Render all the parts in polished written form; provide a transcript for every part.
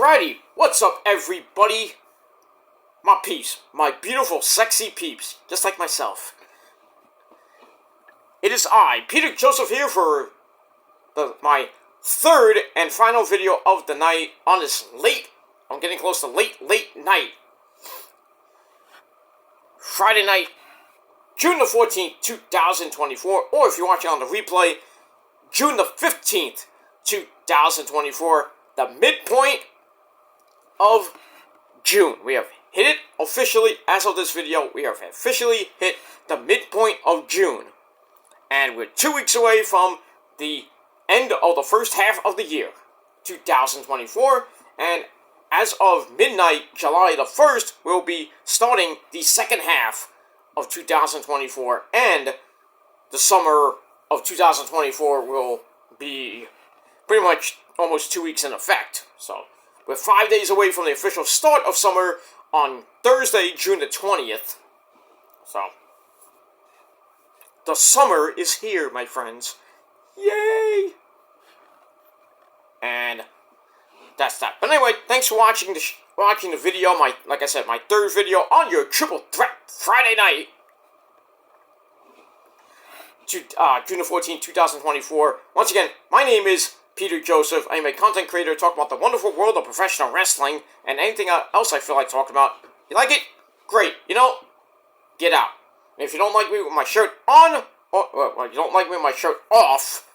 Alrighty, what's up everybody? My peeps, my beautiful sexy peeps, just like myself. It is I, Peter Joseph, here for my third and final video of the night on this I'm getting close to late night. Friday night, June the 14th, 2024, or if you're watching on the replay, June the 15th, 2024, the midpoint of June. We have hit it officially. As of this video, we have officially hit the midpoint of June. And we're 2 weeks away from the end of the first half of the year, 2024. And as of midnight, July the 1st, we'll be starting the second half of 2024. And the summer of 2024 will be pretty much almost 2 weeks in effect. So we're 5 days away from the official start of summer on Thursday, June the 20th. So the summer is here, my friends. Yay! And that's that. But anyway, thanks for watching the video. Like I said, my third video on your Triple Threat Friday night. June the 14th, 2024. Once again, my name is Peter Joseph. I am a content creator talking about the wonderful world of professional wrestling and anything else I feel like talking about. You like it? Great. You know, get out. And if you don't like me with my shirt on, or you don't like me with my shirt off,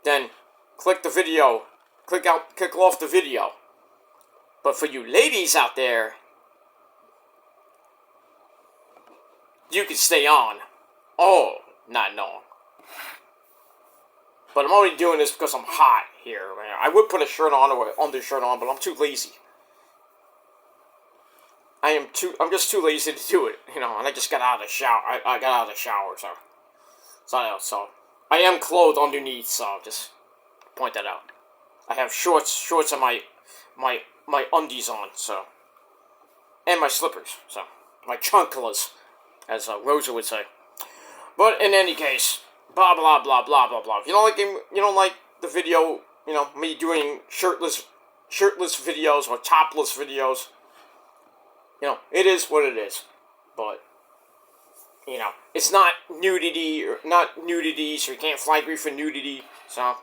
then click the video. Click off the video. But for you ladies out there, you can stay on. Oh, not long. But I'm only doing this because I'm hot here. I would put a shirt on or an undershirt on, but I'm too lazy. I'm just too lazy to do it, you know. And I just got out of the shower. I got out of the shower, so I am clothed underneath. So just point that out. I have shorts and my undies on. So, and my slippers. So my chunkless, as Rosa would say. But in any case, blah blah blah blah blah blah. If you don't like the video, you know, me doing shirtless videos or topless videos, you know, it is what it is. But you know, it's not nudity, so you can't flag me for nudity. So,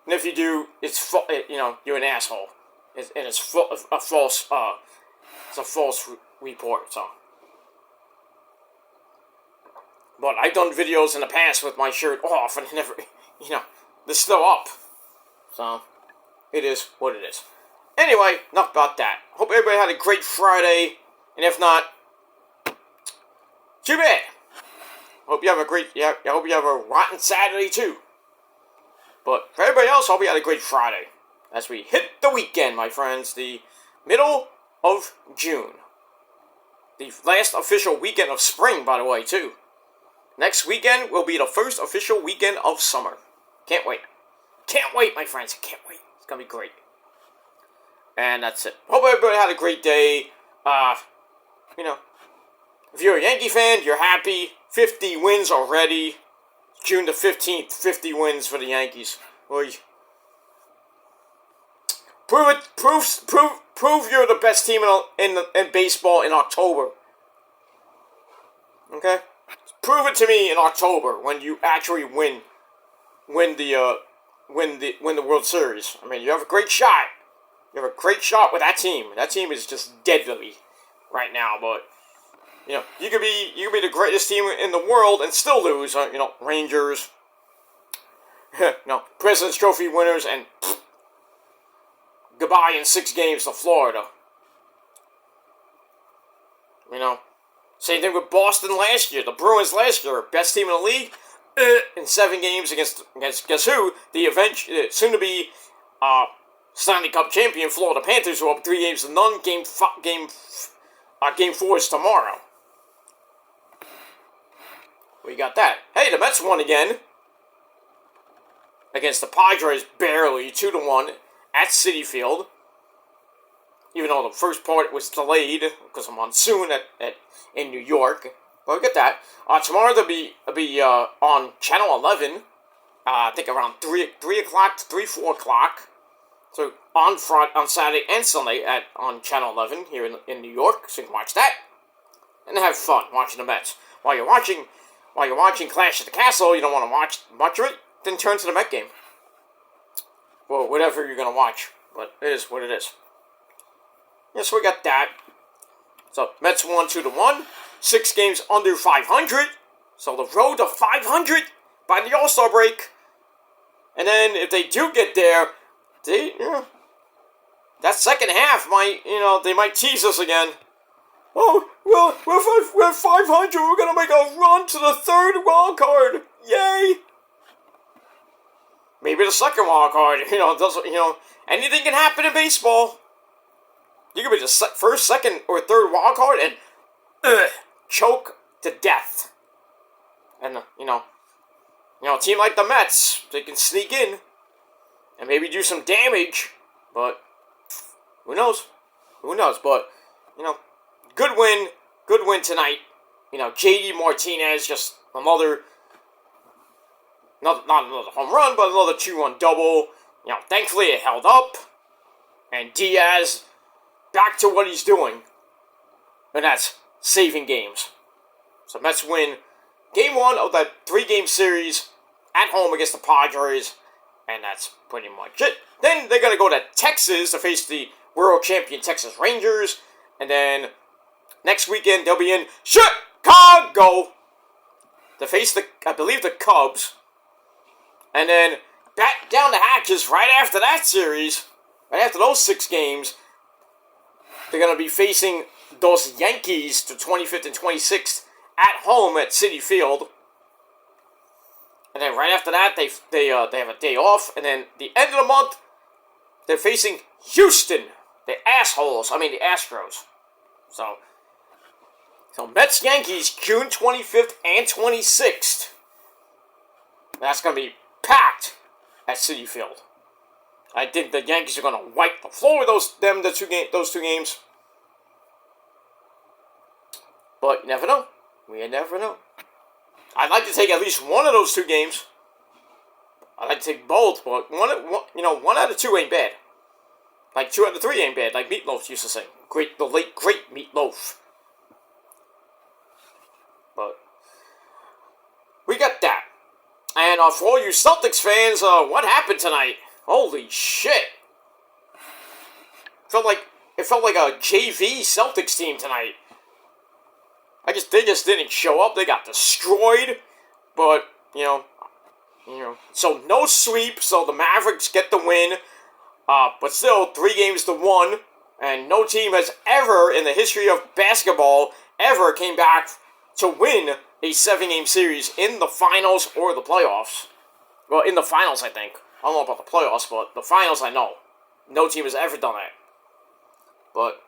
and if you do, it's you know, you're an asshole, and it's a false report. So. But I've done videos in the past with my shirt off and never, you know, they're still up. So, it is what it is. Anyway, enough about that. Hope everybody had a great Friday. And if not, too bad. Hope you have I hope you have a rotten Saturday too. But for everybody else, I hope you had a great Friday. As we hit the weekend, my friends. The middle of June. The last official weekend of spring, by the way, too. Next weekend will be the first official weekend of summer. Can't wait. Can't wait, my friends. Can't wait. It's going to be great. And that's it. Hope everybody had a great day. You know, if you're a Yankee fan, you're happy. 50 wins already. June the 15th, 50 wins for the Yankees. Oy. Prove it. Prove you're the best team in baseball in October. Okay? Prove it to me in October when you actually win the World Series. I mean, you have a great shot. You have a great shot with that team. That team is just deadly right now. But you know, you could be the greatest team in the world and still lose. You know, Rangers, no President's Trophy winners, and goodbye in 6 games to Florida. You know. Same thing with Boston last year. The Bruins last year, best team in the league, in 7 games against guess who? The soon-to-be Stanley Cup champion Florida Panthers, who are up 3 games to none. Game 4 is tomorrow. We got that. Hey, the Mets won again against the Padres, barely 2-1 at Citi Field. Even though the first part was delayed because of monsoon in New York. But we get that. Tomorrow they'll be on Channel 11. I think around 3 o'clock to 4 o'clock. So on Saturday and Sunday on Channel 11 here in New York, so you can watch that and have fun watching the Mets. While you're watching Clash at the Castle, you don't want to watch it, then turn to the Met game. Well, whatever you're gonna watch, but it is what it is. Yeah, so we got that. So Mets won 2-1, 6 games under 500. So the road to 500 by the All-Star break. And then if they do get there, that second half might, they might tease us again. Oh, well, we're 500. We're gonna make a run to the third wild card. Yay! Maybe the second wild card. Anything can happen in baseball. You could be the first, second, or third wild card and choke to death. And a team like the Mets, they can sneak in and maybe do some damage, but who knows? Who knows? But good win tonight. JD Martinez, just another, not another home run, but another 2-run double. Thankfully it held up, and Diaz back to what he's doing, and that's saving games. So Mets win Game 1 of that 3-game series at home against the Padres, and that's pretty much it. Then they're going to go to Texas to face the world champion Texas Rangers, and then next weekend they'll be in Chicago to face I believe the Cubs, and then back down the hatches right after that series, right after those 6 games, they're going to be facing those Yankees the 25th and 26th at home at Citi Field. And then right after that, they have a day off. And then the end of the month, they're facing Houston. The Astros. So Mets Yankees, June 25th and 26th. That's going to be packed at Citi Field. I think the Yankees are going to wipe the floor with those two games. But you never know. We never know. I'd like to take at least one of those 2 games. I'd like to take both, but one out of 2 ain't bad. Like 2 out of 3 ain't bad, like Meatloaf used to say. The late great Meatloaf. But we got that. And for all you Celtics fans, what happened tonight? Holy shit! It felt like a JV Celtics team tonight. They just didn't show up. They got destroyed. But, so no sweep. So the Mavericks get the win. But still, 3-1. And no team has ever, in the history of basketball, ever came back to win a 7-game series in the finals or the playoffs. Well, in the finals, I think. I don't know about the playoffs, but the finals, I know. No team has ever done that. But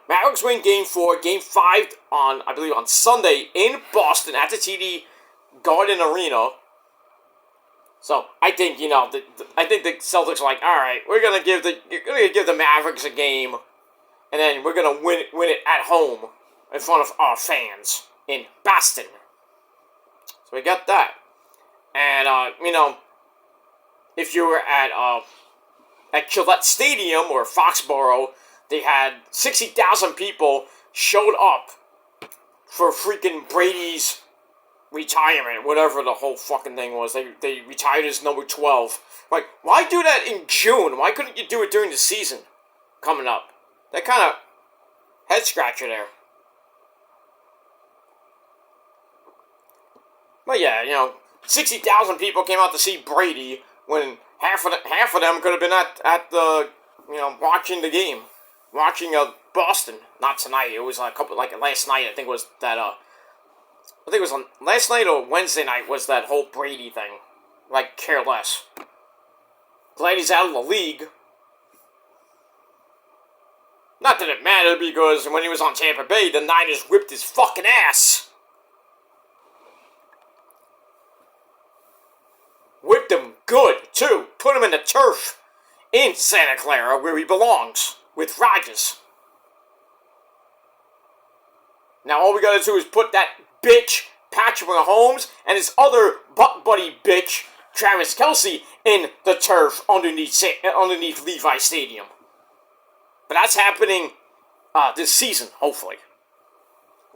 Mavericks win Game 4, Game 5 on Sunday in Boston at the TD Garden Arena. So I think I think the Celtics are like, all right, you're gonna give the Mavericks a game, and then we're gonna win it at home in front of our fans in Boston. So we got that, and if you were at Gillette Stadium or Foxborough, they had 60,000 people showed up for freaking Brady's retirement, whatever the whole fucking thing was. They retired his number 12. Like, why do that in June? Why couldn't you do it during the season coming up? That kind of head scratcher there. But yeah, 60,000 people came out to see Brady when half of them could have been at the watching the game. Watching Boston, not tonight. It was last night. I think it was that. I think it was on last night or Wednesday night was that whole Brady thing. Like, care less. Glad he's out of the league. Not that it mattered, because when he was on Tampa Bay, the Niners whipped his fucking ass. Whipped him good too. Put him in the turf in Santa Clara, where he belongs. With Rodgers. Now all we gotta do is put that bitch Patrick Mahomes and his other butt buddy bitch Travis Kelce in the turf underneath Levi Stadium. But that's happening this season, hopefully.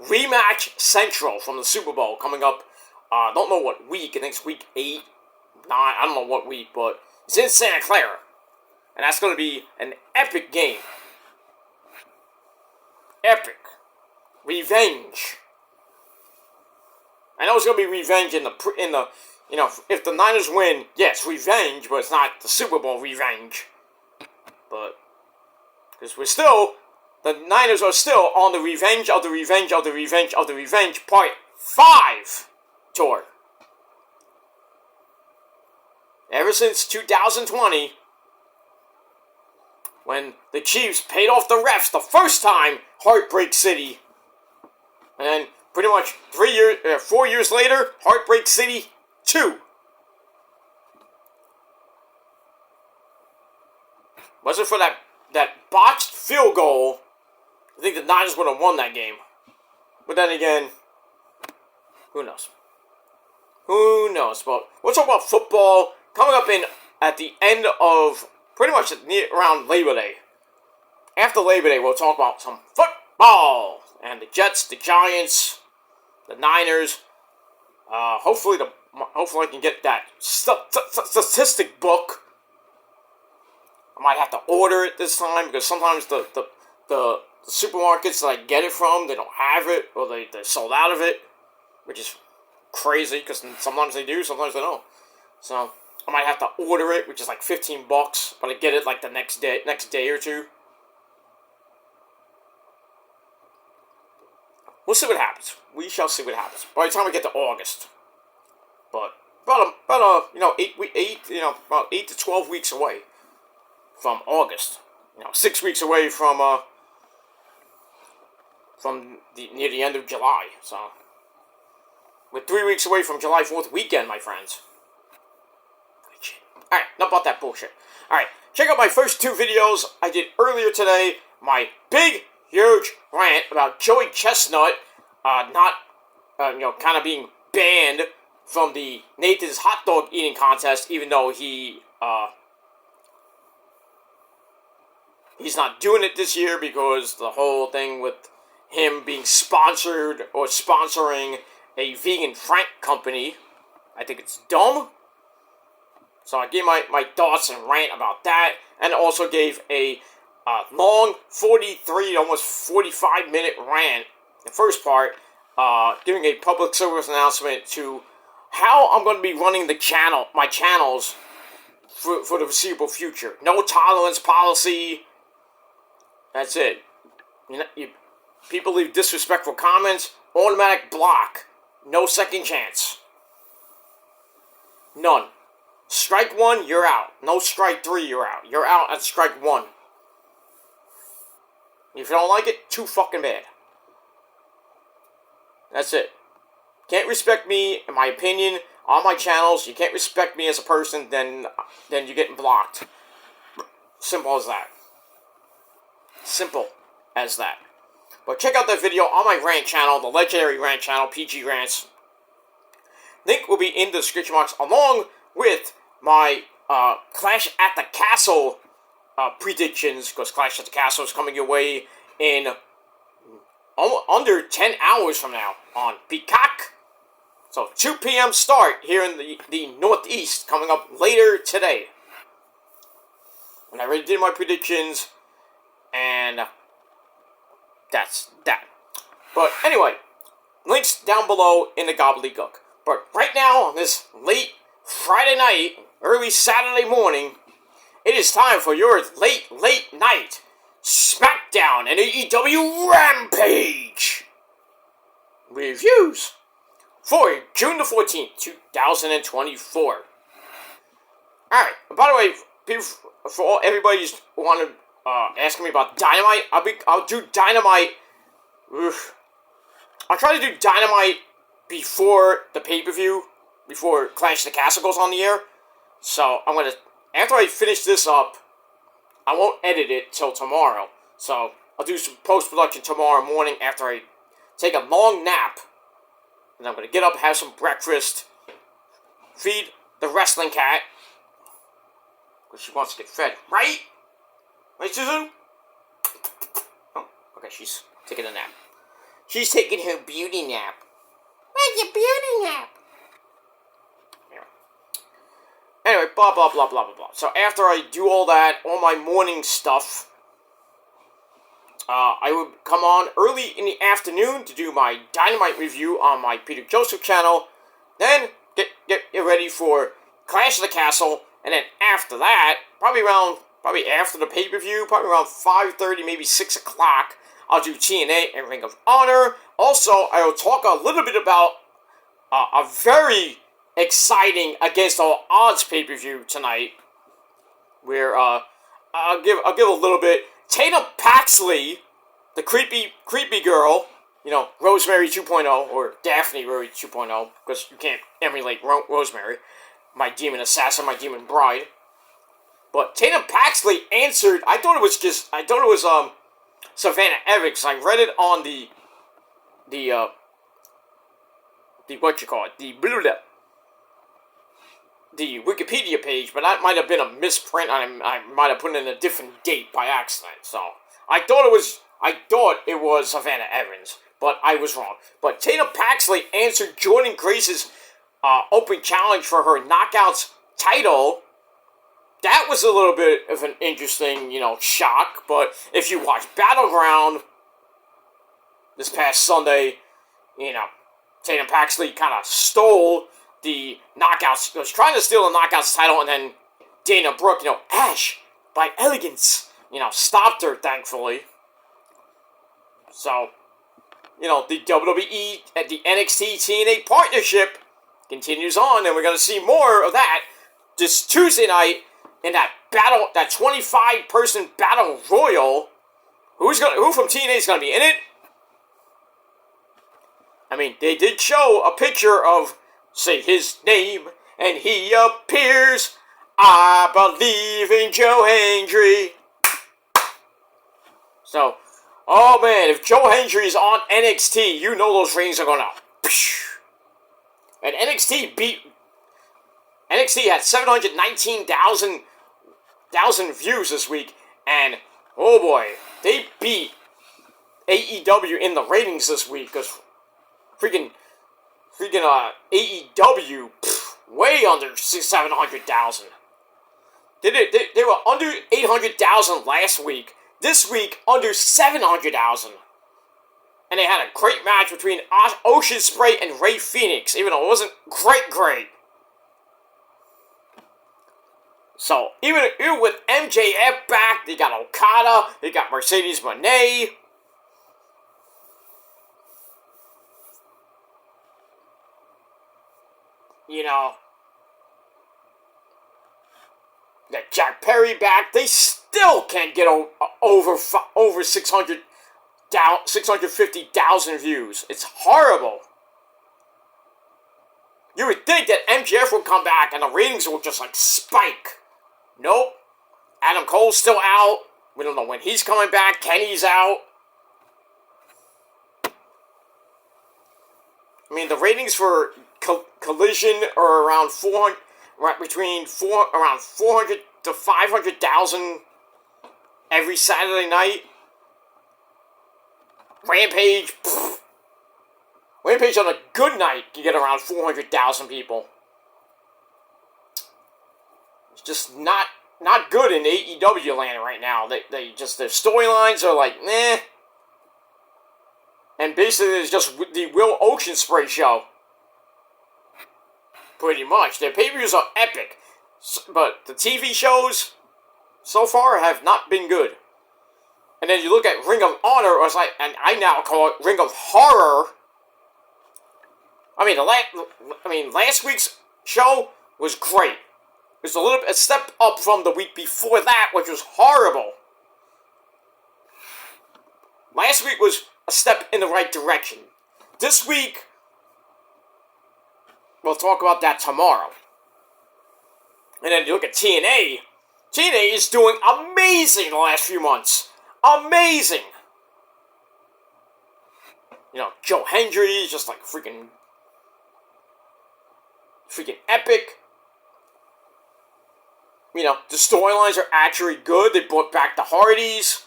Rematch Central from the Super Bowl coming up. Don't know what week. I think it's week 8, 9. I don't know what week, but it's in Santa Clara. And that's going to be an epic game. Epic. Revenge. I know it's going to be revenge in the if the Niners win, yes, revenge, but it's not the Super Bowl revenge. But because the Niners are still on the Revenge of the Revenge of the Revenge of the Revenge Part 5 tour. Ever since 2020, when the Chiefs paid off the refs the first time, Heartbreak City. And then pretty much 4 years later, Heartbreak City 2. Wasn't for that botched field goal, I think the Niners would have won that game. But then again, who knows? Who knows? But we'll talk about football coming up at the end of pretty much around Labor Day. After Labor Day, we'll talk about some football and the Jets, the Giants, the Niners. Hopefully I can get that statistic book. I might have to order it this time because sometimes the supermarkets that I get it from, they don't have it or they're sold out of it, which is crazy because sometimes they do, sometimes they don't. So I might have to order it, which is like $15, but I get it like the next day or two. We'll see what happens. We shall see what happens. By the time we get to August, but about 8 to 12 weeks away from August. 6 weeks away from near the end of July. So we're 3 weeks away from July 4th weekend, my friends. Alright, enough about that bullshit. Alright, check out my first 2 videos I did earlier today. My big, huge rant about Joey Chestnut kind of being banned from the Nathan's hot dog eating contest, even though he's not doing it this year because the whole thing with him being sponsored or sponsoring a vegan Frank company, I think it's dumb. So I gave my thoughts and rant about that, and also gave a long 43, almost 45-minute rant, the first part, giving a public service announcement to how I'm going to be running my channels for the foreseeable future. No tolerance policy. That's it. People leave disrespectful comments, automatic block. No second chance. None. Strike 1, you're out. No strike 3, you're out. You're out at strike 1. If you don't like it, too fucking bad. That's it. Can't respect me, in my opinion, on my channels. You can't respect me as a person, then you're getting blocked. Simple as that. Simple as that. But check out that video on my rant channel, the legendary rant channel, PG Rants. Link will be in the description box, along with my Clash at the Castle predictions, because Clash at the Castle is coming your way in under 10 hours from now on Peacock. So 2 p.m. start here in the Northeast, coming up later today. And I already did my predictions, and that's that. But anyway, links down below in the gobbledygook. But right now, on this late Friday night, early Saturday morning, it is time for your late night Smackdown and AEW Rampage reviews for June the 14th, 2024. Alright, by the way, for everybody who's asking me about Dynamite, I'll do Dynamite. I'll try to do Dynamite before the pay-per-view, before Clash of the Castle goes on the air. So I'm gonna, after I finish this up, I won't edit it till tomorrow. So I'll do some post-production tomorrow morning after I take a long nap. And I'm gonna get up, have some breakfast, feed the wrestling cat. Because she wants to get fed, right? Right, Susan? Oh, okay, she's taking a nap. She's taking her beauty nap. Where's your beauty nap? Anyway, blah, blah, blah, blah, blah, blah. So after I do all that, all my morning stuff, I would come on early in the afternoon to do my Dynamite review on my Peter Joseph channel. Then get ready for Clash of the Castle, and then after that, probably after the pay-per-view, probably around 5:30, maybe 6 o'clock, I'll do TNA and Ring of Honor. Also, I will talk a little bit about a very exciting Against All Odds pay-per-view tonight, where I'll give a little bit. Tatum Paxley, the creepy girl, Rosemary 2.0, or Daphne Rory 2.0, because you can't emulate Rosemary, my demon assassin, my demon bride. But Tatum Paxley answered. I thought it was Savannah Evans. I read it on the Wikipedia page, but that might have been a misprint. I might have put in a different date by accident. So I thought it was Savannah Evans, but I was wrong. But Tatum Paxley answered Jordynne Grace's open challenge for her Knockouts title. That was a little bit of an interesting, shock. But if you watch Battleground this past Sunday, Tatum Paxley kind of stole the Knockouts. Was trying to steal the Knockouts title, and then Dana Brooke, Ash, by elegance, stopped her, thankfully. So, the WWE at the NXT TNA partnership continues on, and we're going to see more of that this Tuesday night in that 25-person battle royal. Who from TNA is going to be in it? I mean, they did show a picture of, say his name, and he appears. I believe in Joe Hendry. So, oh man, if Joe Hendry is on NXT, those rings are going to. And NXT had 719,000 views this week, and oh boy, they beat AEW in the ratings this week, because freaking AEW, way under 700,000. They were under 800,000 last week. This week, under 700,000. And they had a great match between Ocean Spray and Ray Phoenix, even though it wasn't great. So, even with MJF back, they got Okada, they got Mercedes Moné. Got Jack Perry back. They still can't get over 650,000 views. It's horrible. You would think that MJF would come back and the ratings would just spike. Nope. Adam Cole's still out. We don't know when he's coming back. Kenny's out. I mean, the ratings for Collision are around 400, around 400 to 500,000 every Saturday night. Rampage on a good night can get around 400,000 people. It's just not good in AEW land right now. They just, their storylines are meh. And basically it's just the Will Ocean Spray show. Pretty much. Their pay-per-views are epic. But the TV shows so far have not been good. And then you look at Ring of Honor, and I now call it Ring of Horror. Last week's show was great. It was a step up from the week before that, which was horrible. Last week was a step in the right direction. This week, we'll talk about that tomorrow. And then you look at TNA. TNA is doing amazing the last few months. Amazing! Joe Hendry is just freaking epic. the storylines are actually good. They brought back the Hardys.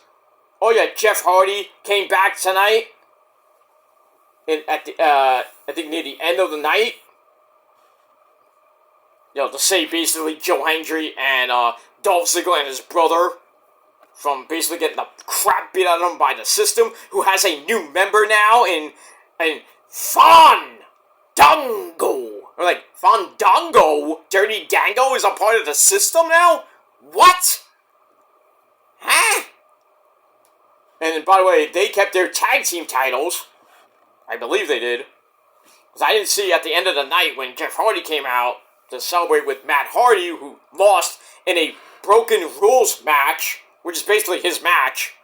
Oh yeah, Jeff Hardy came back tonight. I think near the end of the night. To save basically Joe Hendry and Dolph Ziggler and his brother from basically getting the crap beat out of them by the system, who has a new member now in Fandango. Or like, Fandango? Dirty Dango is a part of the system now? What? Huh? And by the way, they kept their tag team titles. I believe they did. Because I didn't see at the end of the night when Jeff Hardy came out to celebrate with Matt Hardy, who lost in a Broken Rules match, which is basically his match.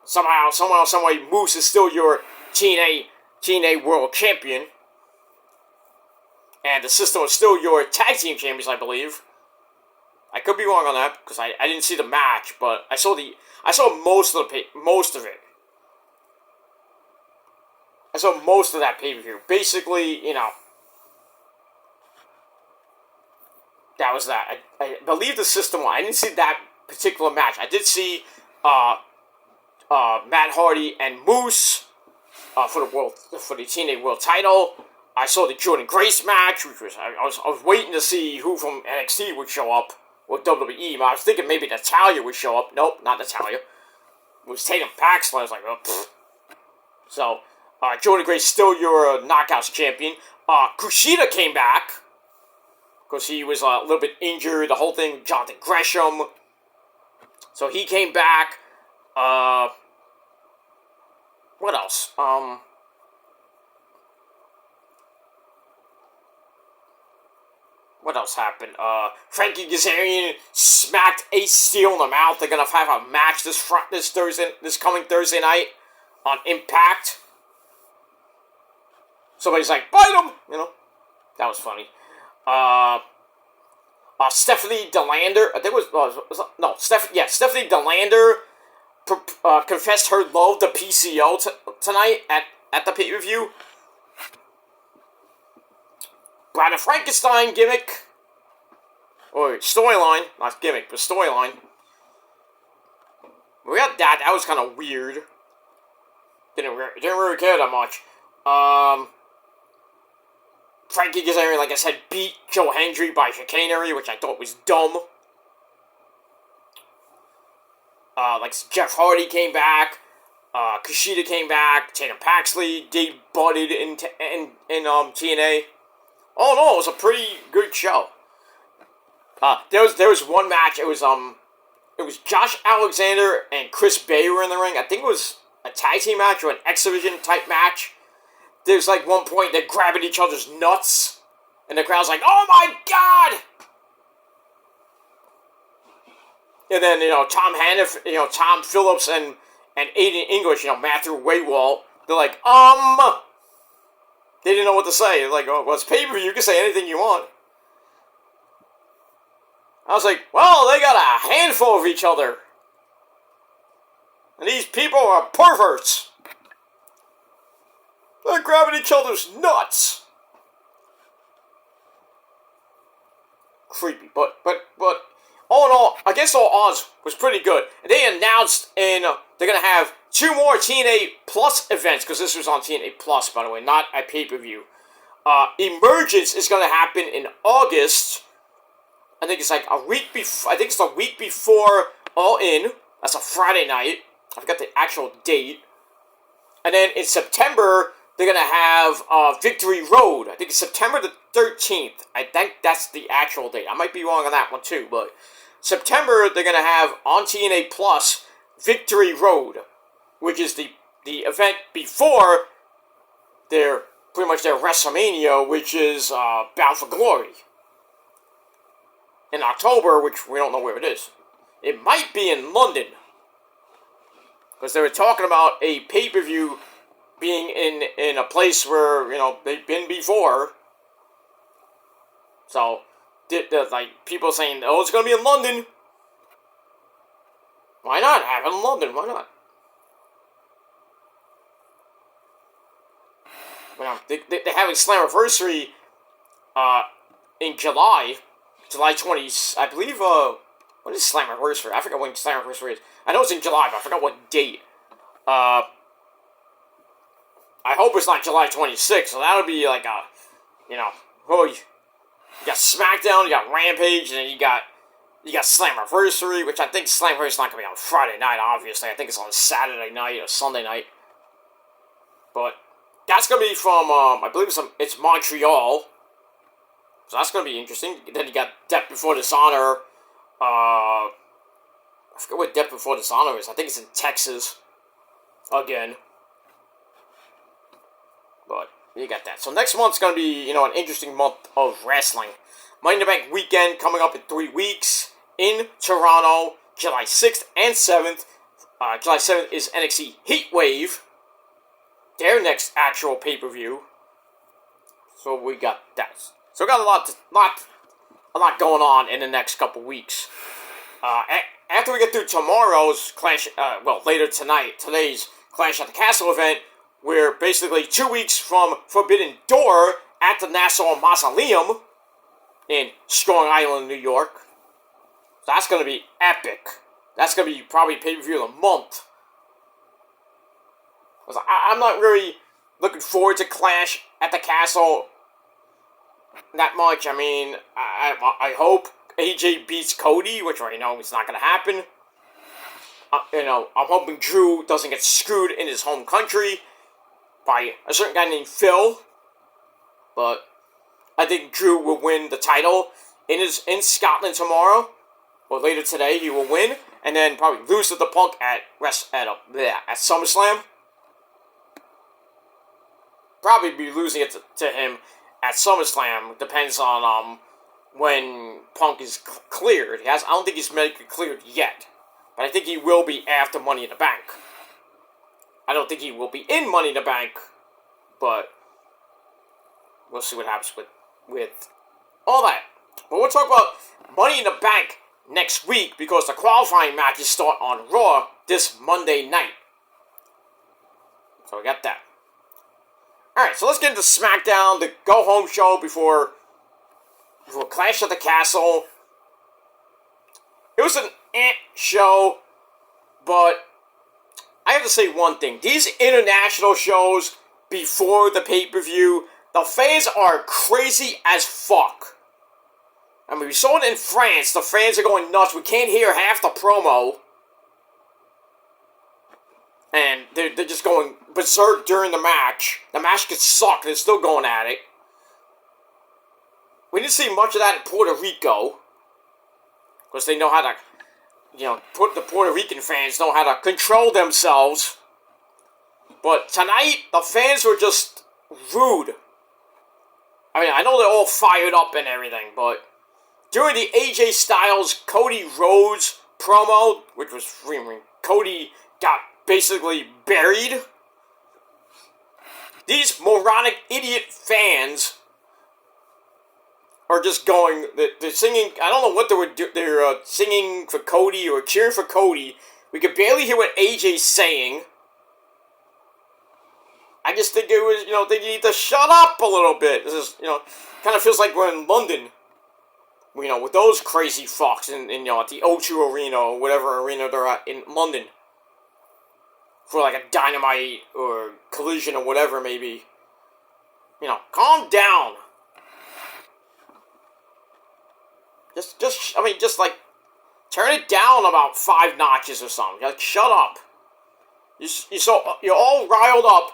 Somehow, some way, Moose is still your TNA World Champion. And the System is still your Tag Team Champions, I believe. I could be wrong on that, because I didn't see the match, but I saw most of it. I saw most of that pay-per-view. Basically, that was that. I believe the System won. I didn't see that particular match. I did see Matt Hardy and Moose for the TNA World Title. I saw the Jordan Grace match, which was I was waiting to see who from NXT would show up or WWE. I was thinking maybe Natalya would show up. Nope, not Natalya. It was Tatum Paxton. I was like, oh, pfft. So Jordan Grace still your Knockouts champion. Kushida came back because he was a little bit injured. The whole thing, Jonathan Gresham. So he came back. What else? What else happened? Frankie Kazarian smacked Ace Steel in the mouth. They're gonna have a match this coming Thursday night on Impact. Somebody's like, bite him! That was funny. Stephanie DeLander, I think it was, Stephanie DeLander confessed her love to PCO tonight at the pay-per-view. Bride of Frankenstein gimmick. Or storyline. Not gimmick, but storyline. We got that. That was kind of weird. Didn't really care that much. Frankie Kazarian, like I said, beat Joe Hendry by chicanery, which I thought was dumb. Jeff Hardy came back. Kushida came back. Tatum Paxley debuted in TNA. Oh no, it was a pretty good show. There was one match. It was Josh Alexander and Chris Bay were in the ring. I think it was a tag team match or an X Division type match. There's one point they're grabbing each other's nuts, and the crowd's like, "Oh my god!" And then Tom Hannif, Tom Phillips and Aiden English, Matthew Waywalt, they're like, They didn't know what to say. They're like, well, it's pay-per-view, you can say anything you want. I was like, well, they got a handful of each other. And these people are perverts. They're grabbing each other's nuts. Creepy, but all in all, against all odds, was pretty good. And they announced they're going to have 2 more TNA Plus events, because this was on TNA Plus, by the way, not a pay-per-view. Emergence is going to happen in August. I think it's a week before. I think it's the week before All In. That's a Friday night. I forgot the actual date. And then in September, they're going to have Victory Road. I think it's September the 13th. I think that's the actual date. I might be wrong on that one too, but September, they're going to have on TNA Plus Victory Road, which is the event before their WrestleMania, which is Bound for Glory. In October, which we don't know where it is. It might be in London. Because they were talking about a pay-per-view being in a place where, they've been before. So, people saying, oh, it's going to be in London. Why not? Have it in London. Why not? Well, they're having Slammiversary in July. July 20th, I believe, what is Slammiversary? I forgot when Slammiversary is. I know it's in July, but I forgot what date. I hope it's not July 26th, so that would be like a, you got Smackdown, you got Rampage, and then you got Slammiversary, which I think Slammiversary is not going to be on Friday night, obviously. I think it's on Saturday night or Sunday night. But that's going to be from, I believe it's Montreal. So that's going to be interesting. Then you got Death Before Dishonor. I forget what Death Before Dishonor is. I think it's in Texas. Again. But you got that. So next month's going to be, an interesting month of wrestling. Money in the Bank weekend coming up in 3 weeks in Toronto, July 6th and 7th. July 7th is NXT Heatwave. Their next actual pay-per-view. So we got that. So we got a lot going on in the next couple weeks. After we get through tomorrow's Clash, later today's Clash at the Castle event, we're basically 2 weeks from Forbidden Door at the Nassau Mausoleum in Strong Island, New York. So that's going to be epic. That's going to be probably pay-per-view of the month. I'm not really looking forward to Clash at the Castle that much. I mean, I hope AJ beats Cody, which I know is not going to happen. I'm hoping Drew doesn't get screwed in his home country by a certain guy named Phil. But I think Drew will win the title in Scotland tomorrow, or later today. He will win, and then probably lose to the Punk at SummerSlam. Probably be losing it to him at SummerSlam. Depends on when Punk is cleared. I don't think he's medically cleared yet, but I think he will be after Money in the Bank. I don't think he will be in Money in the Bank, but we'll see what happens with all that. But we'll talk about Money in the Bank next week because the qualifying matches start on Raw this Monday night. So we got that. Alright, so let's get into SmackDown, the go-home show before Clash at the Castle. It was an show, but I have to say one thing. These international shows before the pay-per-view, the fans are crazy as fuck. I mean, we saw it in France. The fans are going nuts. We can't hear half the promo. And they're just going berserk during the match. The match could suck. They're still going at it. We didn't see much of that in Puerto Rico. Because they know how to, the Puerto Rican fans know how to control themselves. But tonight, the fans were just rude. I mean, I know they're all fired up and everything, but during the AJ Styles Cody Rhodes promo, which was Cody got basically buried. These moronic idiot fans are just going, they're singing, I don't know what they were doing, they're singing for Cody or cheering for Cody. We could barely hear what AJ's saying. I just think it was, they need to shut up a little bit. This is, kind of feels like we're in London. With those crazy fucks in at the O2 Arena or whatever arena they're at in London. For like a Dynamite or Collision or whatever maybe. Calm down. Just like, turn it down about 5 notches or something. Like, shut up. You're all riled up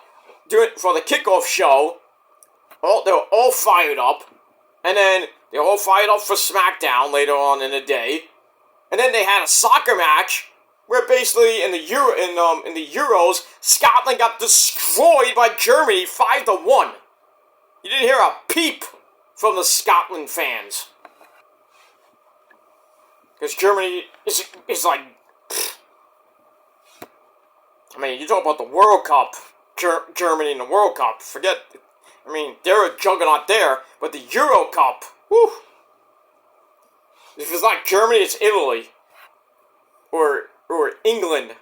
for the kickoff show. They were all fired up. And then they were all fired up for SmackDown later on in the day. And then they had a soccer match where basically in the Euros, Scotland got destroyed by Germany 5-1. You didn't hear a peep from the Scotland fans. Because Germany is like, you talk about the World Cup, Germany in the World Cup, they're a juggernaut there, but the Euro Cup, whew. If it's not Germany, it's Italy. Or England.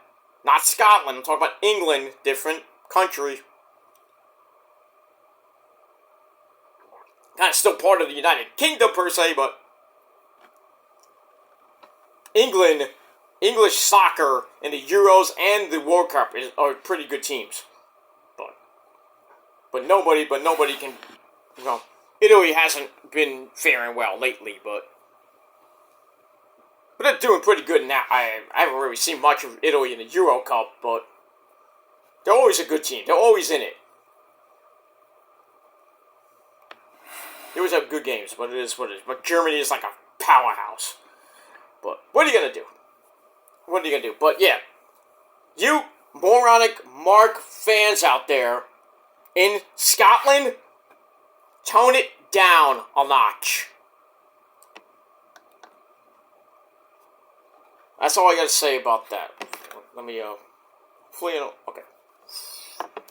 Not Scotland, I'm talking about England, different country. Kind of still part of the United Kingdom per se, but English soccer in the Euros and the World Cup are pretty good teams. But nobody can, Italy hasn't been faring well lately, but they're doing pretty good now. I haven't really seen much of Italy in the Euro Cup, but they're always a good team. They're always in it. They always have good games, but it is what it is. But Germany is like a powerhouse. But what are you going to do? What are you going to do? But yeah, you moronic Mark fans out there in Scotland, tone it down a notch. That's all I got to say about that. Let me, okay.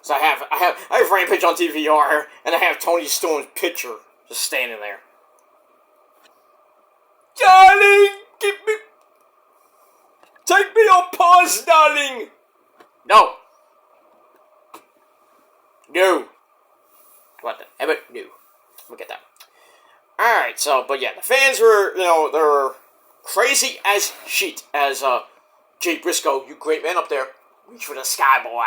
So I have Rampage on DVR, and I have Tony Storm's picture just standing there. Darling, take me on pause, darling. No. What the heck? No. Look at that. Alright, so, but yeah, the fans were, they're crazy as shit, as, Jay Briscoe, you great man up there, reach for the sky, boy.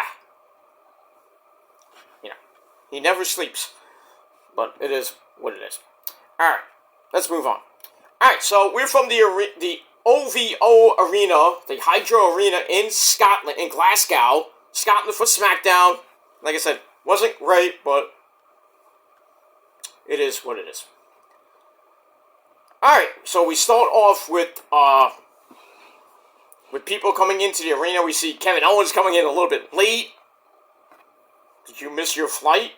He never sleeps, but it is what it is. Alright, let's move on. Alright, so we're from the OVO Arena, the Hydro Arena in Scotland, in Glasgow, Scotland for Smackdown. Like I said, wasn't great, but it is what it is. Alright, so we start off with people coming into the arena. We see Kevin Owens coming in a little bit late. Did you miss your flight?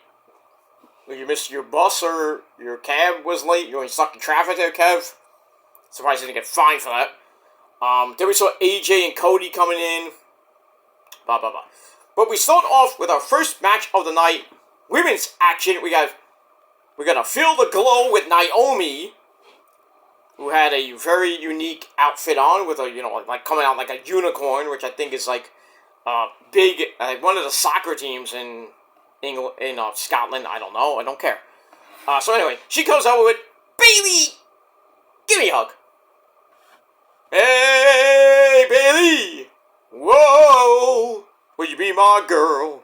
Or you missed your bus, or your cab was late? You were stuck in traffic there, Kev? Surprised you didn't get fined for that. Then we saw AJ and Cody coming in. Blah, blah, blah. But we start off with our first match of the night. Women's action. We're gonna feel the glow with Naomi, who had a very unique outfit on with a, like coming out like a unicorn, which I think is like big, one of the soccer teams in England, in Scotland. I don't know. I don't care. So anyway, she goes over with Bayley. Give me a hug. Hey, Bayley. Whoa. Will you be my girl?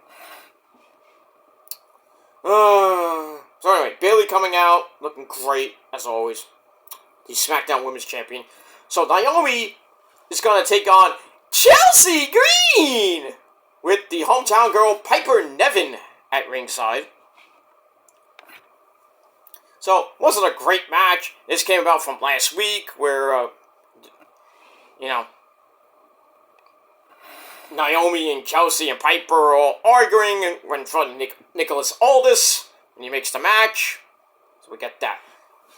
So anyway, Bayley coming out, looking great, as always. The SmackDown Women's Champion. So Naomi is going to take on Chelsea Green with the hometown girl Piper Niven at ringside. So, wasn't a great match. This came about from last week where, Naomi and Chelsea and Piper are all arguing in front of Nicholas Aldis, and he makes the match. So we get that.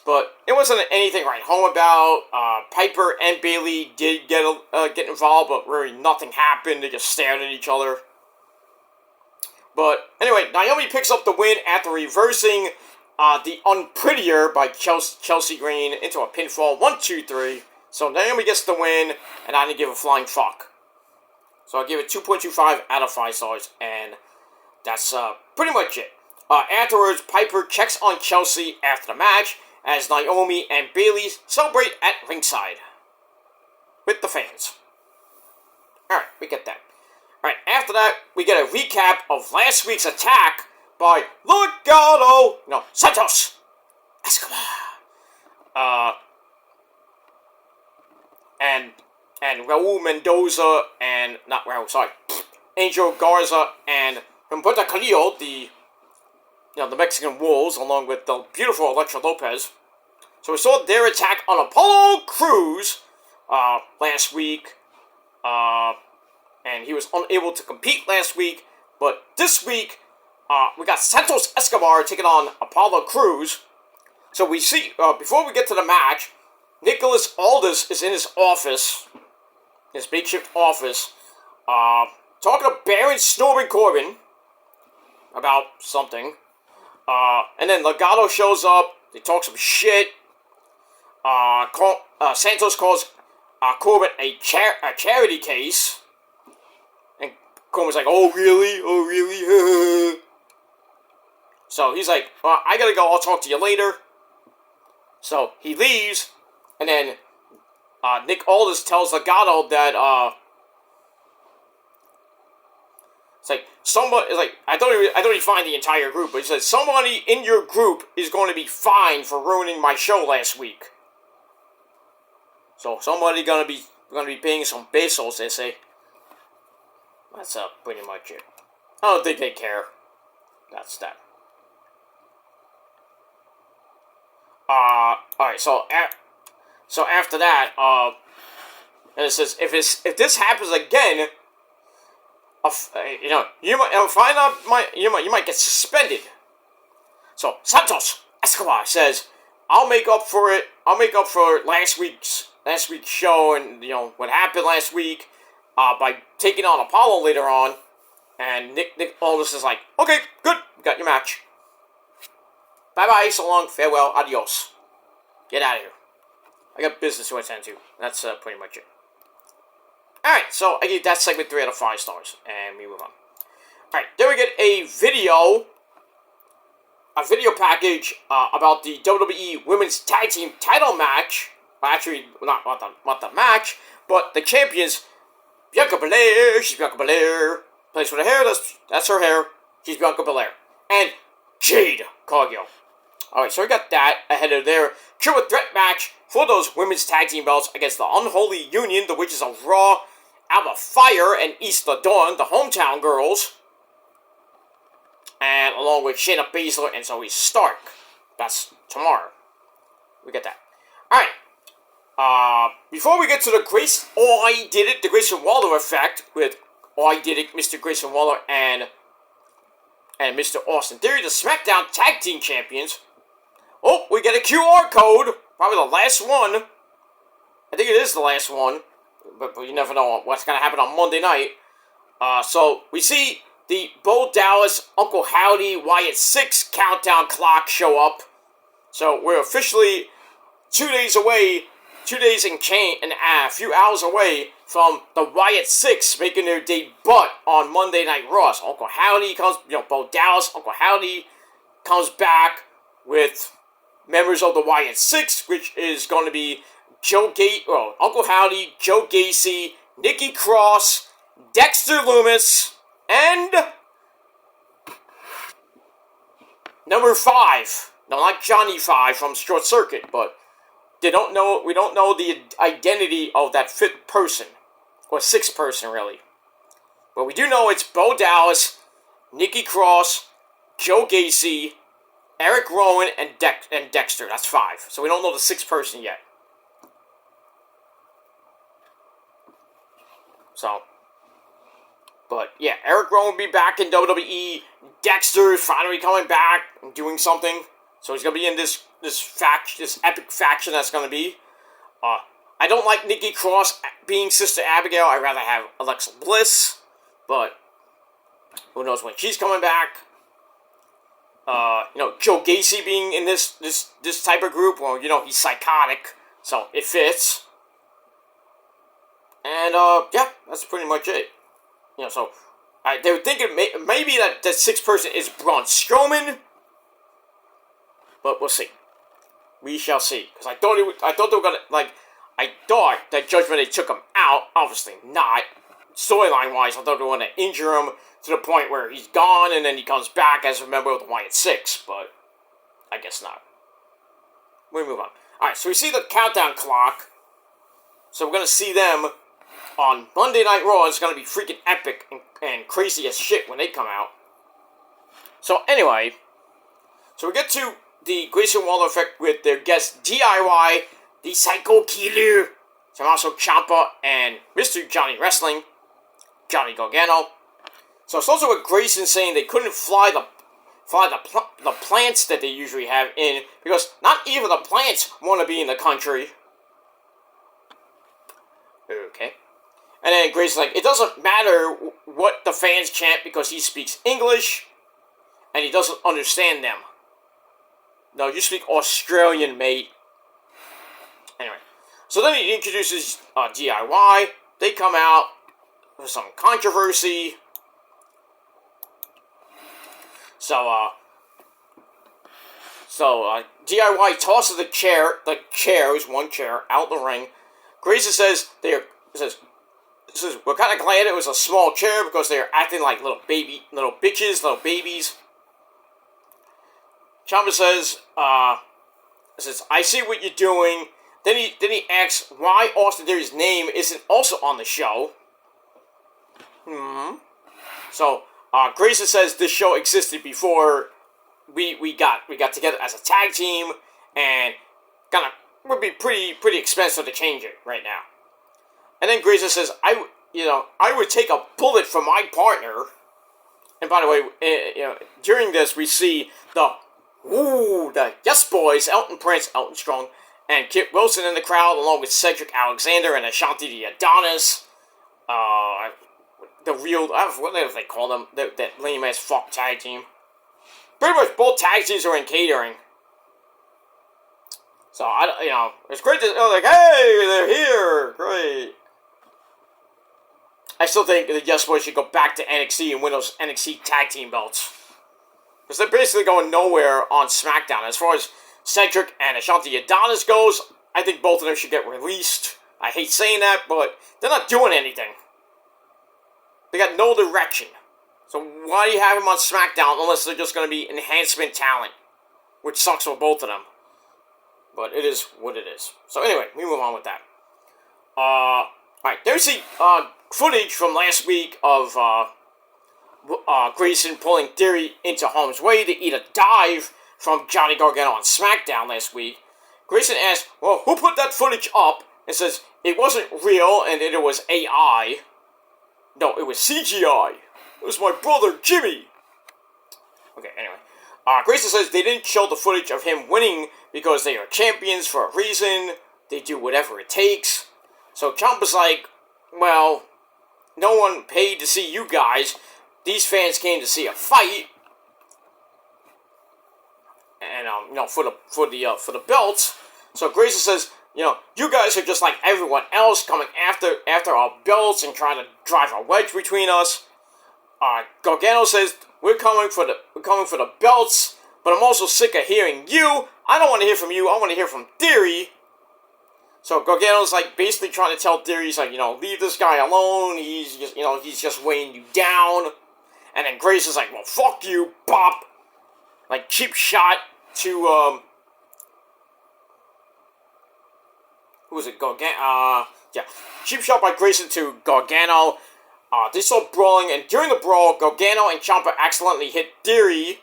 But it wasn't anything to write home about. Piper and Bayley did get involved, but really nothing happened. They just stared at each other. But anyway, Naomi picks up the win after reversing the Unprettier by Chelsea Green into a pinfall. 1, 2, 3. So Naomi gets the win, and I didn't give a flying fuck. So I'll give it 2.25 out of 5 stars, and that's pretty much it. Afterwards, Piper checks on Chelsea after the match, as Naomi and Bayley celebrate at ringside with the fans. Alright, we get that. Alright, after that, we get a recap of last week's attack by Santos Escobar. And Raul Mendoza and, Angel Garza and Humberto Carrillo, the Mexican Wolves, along with the beautiful Elektra Lopez. So we saw their attack on Apollo Crews last week, and he was unable to compete last week, but this week, we got Santos Escobar taking on Apollo Crews. So we see, before we get to the match, Nicholas Aldis is in his office, his makeshift office, talking to Baron Snorbin Corbin about something. And then Legado shows up, they talk some shit. Santos calls Corbin a charity case. And Corbin's like, oh really? So he's like, I gotta go, I'll talk to you later. So he leaves, and then Nick Aldis tells Legato that it's like somebody. It's like I don't even find the entire group, but he says somebody in your group is going to be fined for ruining my show last week. So somebody gonna be paying some pesos, they say. That's pretty much it. I don't think they care. That's that. Alright, so after that, and it says if this happens again, you might get suspended. So Santos Escobar says, I'll make up for it. I'll make up for last week's show and what happened last week by taking on Apollo later on. And Nick Aldis is like, okay, good, you got your match. Bye-bye, so long, farewell, adios. Get out of here. I got business to attend to. That's pretty much it. Alright, so I gave that segment 3 out of 5 stars, and we move on. Alright, then we get a video package about the WWE Women's Tag Team title match. Well, actually, not the match, but the champions, Bianca Belair, she's Bianca Belair. Place for the hair, that's her hair. She's Bianca Belair. And Jade Cargill. Alright, so we got that ahead of their triple threat match for those women's tag team belts against the Unholy Union, the Witches of Raw, Alba Fire, and East the Dawn, the Hometown Girls. And along with Shayna Baszler and Zoe Stark. That's tomorrow. We get that. Alright. Before we get to the the Grayson Waller effect with I Did It, Mr. Grayson Waller and Mr. Austin Theory, the SmackDown Tag Team Champions. Oh, we get a QR code. Probably the last one. I think it is the last one. But you never know what's going to happen on Monday night. So we see the Bo Dallas, Uncle Howdy, Wyatt 6 countdown clock show up. So we're officially 2 days away, 2 days and a few hours away from the Wyatt 6 making their debut on Monday Night Raw. So Uncle Howdy comes, Bo Dallas, Uncle Howdy comes back with members of the Wyatt 6, which is going to be Uncle Howdy, Joe Gacy, Nikki Cross, Dexter Lumis, and number 5. No, not Johnny 5 from Short Circuit, but we don't know the identity of that 5th person. Or 6th person, really. But we do know it's Bo Dallas, Nikki Cross, Joe Gacy, Eric Rowan, and Dexter. That's 5. So we don't know the 6th person yet. So, but yeah, Eric Rowan will be back in WWE. Dexter is finally coming back and doing something. So he's gonna be in this epic faction that's gonna be. I don't like Nikki Cross being Sister Abigail. I'd rather have Alexa Bliss, but who knows when she's coming back. Joe Gacy being in this type of group. Well, he's psychotic, so it fits. And yeah, that's pretty much it. So they were thinking maybe that 6th person is Braun Strowman, but we'll see. We shall see. Because I thought they were gonna I thought that Judgment Day took him out. Obviously not. Storyline wise, I thought they were going to injure him to the point where he's gone and then he comes back as a member of the Wyatt 6, but I guess not. We move on. Alright, so we see the countdown clock. So we're going to see them on Monday Night Raw. It's going to be freaking epic and crazy as shit when they come out. So anyway, so we get to the Grayson Waller effect with their guest DIY, the Psycho Killer, Tommaso Ciampa, and Mr. Johnny Wrestling, Johnny Gargano. So it's also with Grayson saying they couldn't fly the plants that they usually have in because not even the plants want to be in the country. Okay. And then Grayson's like, it doesn't matter what the fans chant because he speaks English and he doesn't understand them. No, you speak Australian, mate. Anyway. So then he introduces DIY. They come out with some controversy. So DIY tosses one chair, out the ring, Grayson says says we're kind of glad it was a small chair because they are acting like little bitches, little babies. Ciampa says I see what you're doing. Then he asks why Austin Theory's name isn't also on the show. So Grayson says this show existed before we got together as a tag team, and would be pretty expensive to change it right now. And then Grayson says I would take a bullet from my partner. And by the way, during this we see the Yes Boys, Elton Prince, Elton Strong, and Kit Wilson in the crowd, along with Cedric Alexander and Ashanti the Adonis. The real, what do they call them? That lame ass fuck tag team. Pretty much both tag teams are in catering. So, it's great to, like, hey, they're here, great. I still think the Yes Boys should go back to NXT and win those NXT tag team belts. Because they're basically going nowhere on SmackDown. As far as Cedric and Ashanti Adonis goes, I think both of them should get released. I hate saying that, but they're not doing anything. They got no direction. So why do you have them on SmackDown unless they're just going to be enhancement talent? Which sucks for both of them. But it is what it is. So anyway, we move on with that. Alright, there's the footage from last week of Grayson pulling Theory into harm's way to eat a dive from Johnny Gargano on SmackDown last week. Grayson asks, well, who put that footage up? And says, it wasn't real and it was AI. No, it was CGI. It was my brother, Jimmy. Okay, anyway. Grayson says they didn't show the footage of him winning because they are champions for a reason. They do whatever it takes. So Ciampa's like, well, no one paid to see you guys. These fans came to see a fight. And, for the belts. So Grayson says, you guys are just like everyone else coming after our belts and trying to drive a wedge between us. Gargano says, we're coming for the belts, but I'm also sick of hearing you. I don't want to hear from you. I want to hear from Theory. So Gargano's like basically trying to tell Theory, he's like, leave this guy alone. He's just, he's just weighing you down. And then Grayson's like, well, fuck you, bop. Like cheap shot to who was it? Gargano. Yeah, cheap shot by Grayson to Gargano. They started brawling, and during the brawl, Gargano and Ciampa accidentally hit Theory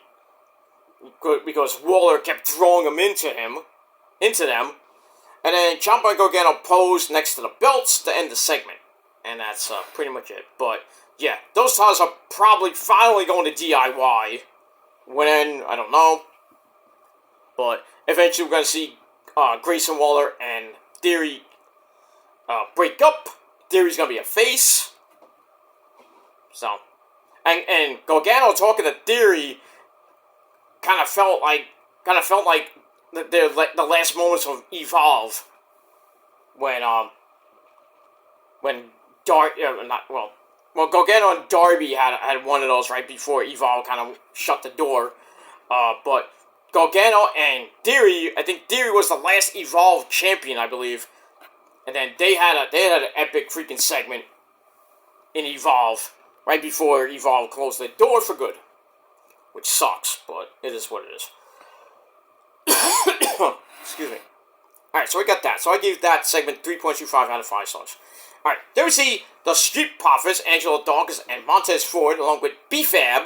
because Waller kept throwing him into them. And then Ciampa and Gargano posed next to the belts to end the segment. And that's pretty much it. But, yeah, those titles are probably finally going to DIY. When, I don't know. But eventually we're going to see Grayson Waller and Theory break up. Theory's going to be a face. So, and Gargano talking to Theory kind of felt like the last moments of Evolve when Gargano and Darby had one of those right before Evolve kind of shut the door. But Gargano and Theory, I think Theory was the last Evolve champion, I believe, and then they had an epic freaking segment in Evolve right before Evolve closed the door for good, which sucks, but it is what it is. Excuse me. Alright, so we got that. So I gave that segment 3.25 out of 5 stars. Alright, there we see the Street Profits, Angelo Dawkins and Montez Ford, along with B-Fab.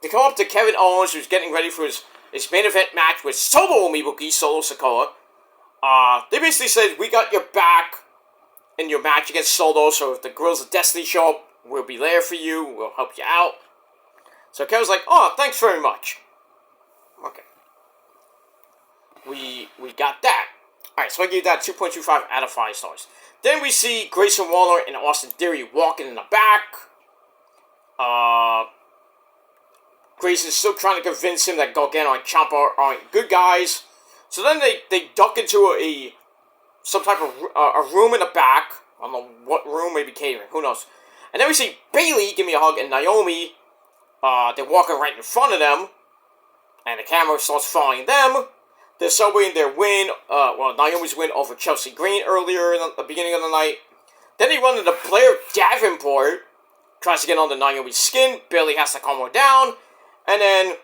They come up to Kevin Owens, who's getting ready for his main event match with Solo Mibuki, Solo Sikoa. They basically said, we got your back in your match against Solo, so if the Guerrillas of Destiny show up, we'll be there for you, we'll help you out. So Kevin's like, oh, thanks very much. Okay. We got that. Alright, so I gave that 2.25 out of 5 stars. Then we see Grayson Waller and Austin Theory walking in the back. Grayson's still trying to convince him that Gargano and Ciampa aren't good guys. So then they duck into some type of a room in the back. I don't know what room, maybe catering, who knows. And then we see Bayley give me a hug and Naomi. They're walking right in front of them. And the camera starts following them. they're celebrating their win, Naomi's win over Chelsea Green earlier in the beginning of the night. Then they run into Blair Davenport, tries to get under Naomi's skin, Bayley has to calm her down, and then,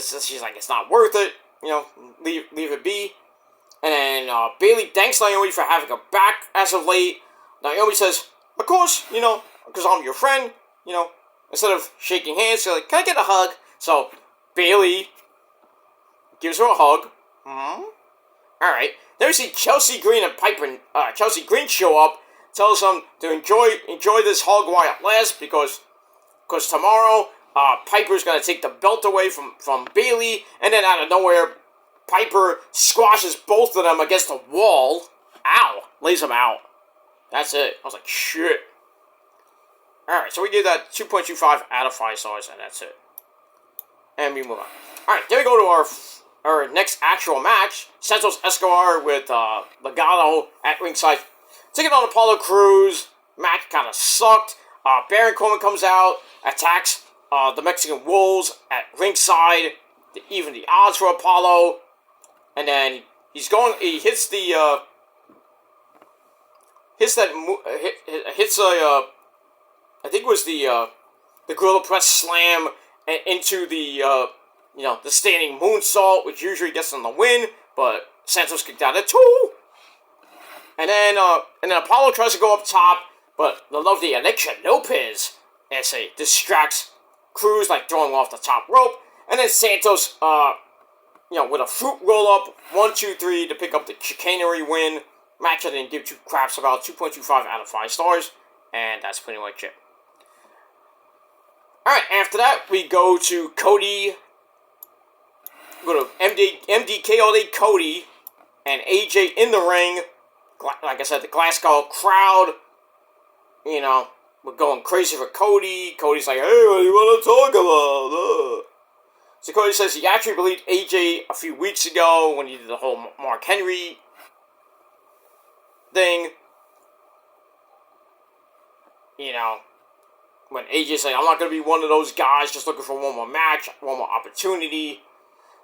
she's like, it's not worth it, leave it be. And then Bayley thanks Naomi for having her back as of late. Naomi says, of course, because I'm your friend, instead of shaking hands, she's like, can I get a hug? So Bayley gives her a hug. Alright. Then we see Chelsea Green and Piper. Chelsea Green show up, tells them to enjoy this hug while it lasts, because tomorrow Piper's going to take the belt away from Bayley, and then out of nowhere, Piper squashes both of them against the wall. Ow. Lays them out. That's it. I was like, shit. Alright, so we give that 2.25 out of 5 stars, and that's it. And we move on. Alright, then we go to our next actual match. Santos Escobar with Legado at ringside. Taking on Apollo Crews. Match kind of sucked. Baron Corbin comes out, attacks the Mexican Wolves at ringside to even the odds for Apollo. And then he hits the, I think it was the Gorilla Press Slam into the, the standing moonsault, which usually gets them the win, but Santos kicked out at 2. And then Apollo tries to go up top, but the lovely Alexa Lopez, distracts Cruz, like throwing him off the top rope. And then Santos, with a fruit roll-up, 1, 2, 3 to pick up the chicanery win. Match I didn't give 2 craps about, 2.25 out of 5 stars. And that's pretty much it. Alright, after that, we go to Cody. We go to MDK All Day Cody and AJ in the ring. Like I said, the Glasgow crowd, we're going crazy for Cody. Cody's like, hey, what do you want to talk about? So Cody says he actually believed AJ a few weeks ago when he did the whole Mark Henry thing. When AJ said, I'm not going to be one of those guys just looking for one more match, one more opportunity.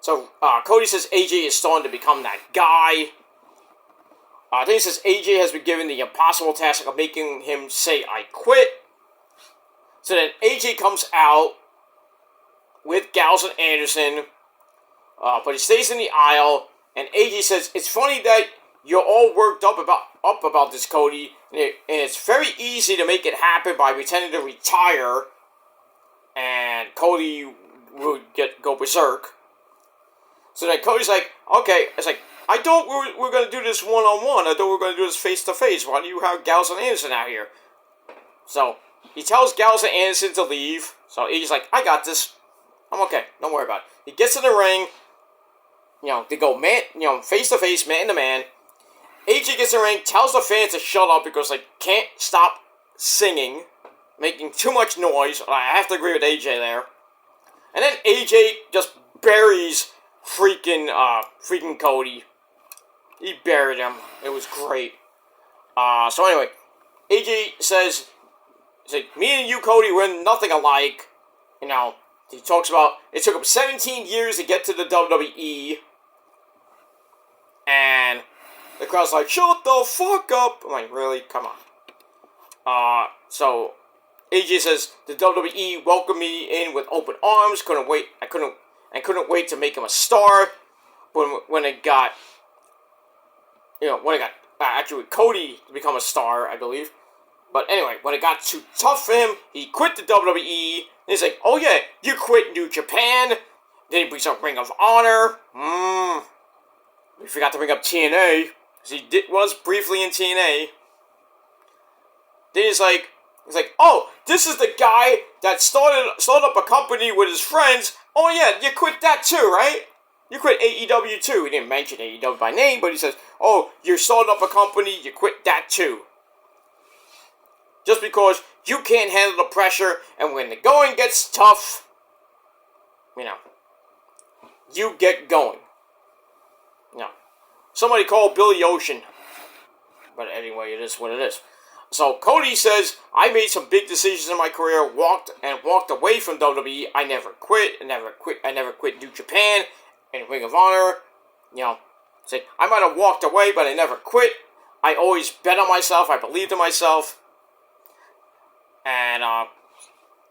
So Cody says AJ is starting to become that guy. Then he says AJ has been given the impossible task of making him say, I quit. So then AJ comes out with Gallows and Anderson, but he stays in the aisle, and AJ says, it's funny that you're all worked up about this, Cody, and it's very easy to make it happen by pretending to retire, and Cody would go berserk. So then Cody's like, okay, it's like, I thought we were going to do this one-on-one. I thought we were going to do this face-to-face. Why do you have Gallows and Anderson out here? So he tells Gallows and Anderson to leave. So AJ's like, I got this. I'm okay. Don't worry about it. He gets in the ring. They go face-to-face, man-to-man. AJ gets in the ring, tells the fans to shut up because they can't stop singing, making too much noise. I have to agree with AJ there. And then AJ just buries freaking Cody. He buried him. It was great. So anyway, AJ says, me and you, Cody, we're nothing alike. He talks about, it took him 17 years to get to the WWE. And the crowd's like, shut the fuck up. I'm like, really? Come on. So AJ says, the WWE welcomed me in with open arms. I couldn't wait to make him a star. When it got, actually with Cody to become a star, I believe. But anyway, when it got too tough for him, he quit the WWE. And he's like, oh yeah, you quit New Japan. Then he brings up Ring of Honor. We forgot to bring up TNA. Because he was briefly in TNA. Then he's like, oh, this is the guy that started up a company with his friends. Oh yeah, you quit that too, right? You quit AEW too. He didn't mention AEW by name, but he says, oh, you're starting up a company, you quit that too. Just because you can't handle the pressure, and when the going gets tough, you get going. Somebody call Billy Ocean. But anyway, it is what it is. So Cody says, I made some big decisions in my career, walked away from WWE. I never quit New Japan and Ring of Honor. You know, say, I might have walked away, but I never quit. I always bet on myself. I believed in myself. And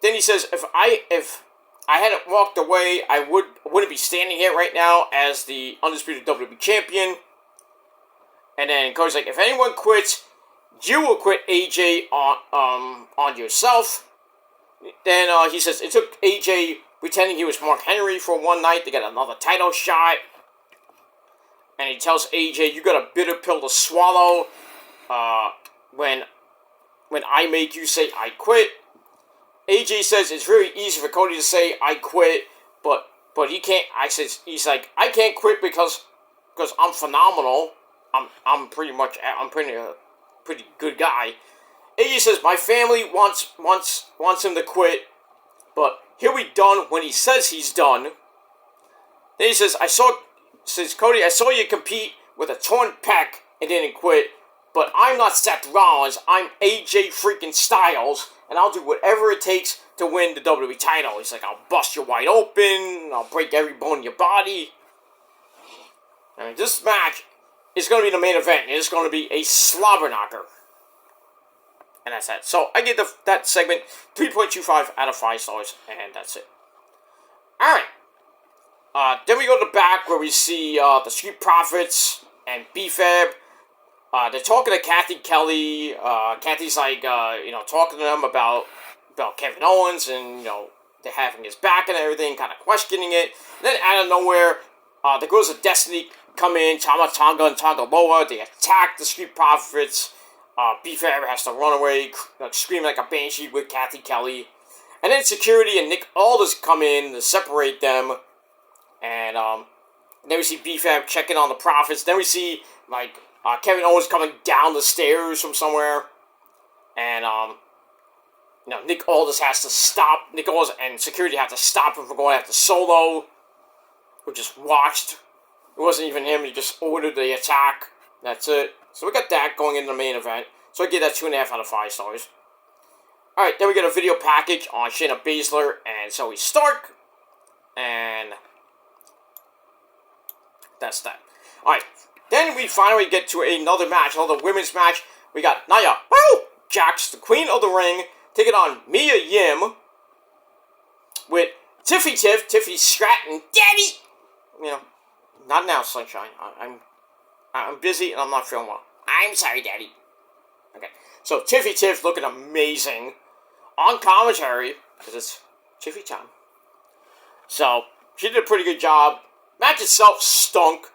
then he says, if I hadn't walked away, I wouldn't be standing here right now as the undisputed WWE champion. And then Cody's like, if anyone quits, you will quit AJ on yourself. Then he says, it took AJ pretending he was Mark Henry for one night to get another title shot. And he tells AJ, you got a bitter pill to swallow when I make you say I quit. AJ says it's very easy for Cody to say I quit, but he can't. He's like, I can't quit because I'm phenomenal. I'm pretty good guy. AJ says my family wants him to quit, but he'll be done when he says he's done. Then he says, Cody, I saw you compete with a torn pec and didn't quit, but I'm not Seth Rollins, I'm AJ freaking Styles, and I'll do whatever it takes to win the WWE title. He's like, I'll bust you wide open, I'll break every bone in your body. I mean, this match is going to be the main event. It's going to be a slobber knocker. And that's that. So I give that segment 3.25 out of 5 stars, and that's it. Alright. Then we go to the back where we see the Street Profits and B-Fab. They're talking to Kathy Kelly. Kathy's like, talking to them about Kevin Owens, and, they're having his back and everything, kind of questioning it. And then out of nowhere, the Girls of Destiny come in, Tama Tonga and Tonga Loa. They attack the Street Profits. B-Fab has to run away, screaming like a banshee with Kathy Kelly. And then security and Nick Aldis come in to separate them. And then we see B-Fab checking on the Profits. Then we see, Kevin Owens coming down the stairs from somewhere. And, Nick Aldis has to stop. Nick Aldis and security have to stop him from going after Solo, who just watched. It wasn't even him. He just ordered the attack. That's it. So we got that going into the main event. So I give that 2.5 out of 5 stars. Alright, then we get a video package on Shayna Baszler and Zoe Stark. And that's that. Alright, then we finally get to another match, another women's match. We got Nia Jax, the Queen of the Ring, taking on Mia Yim with Tiffany Stratton. Daddy! Not now, Sunshine. I'm busy and I'm not feeling well. I'm sorry, Daddy. Okay, so Tiff looking amazing on commentary, because it's Tiffy time. So, she did a pretty good job. Match itself stunk.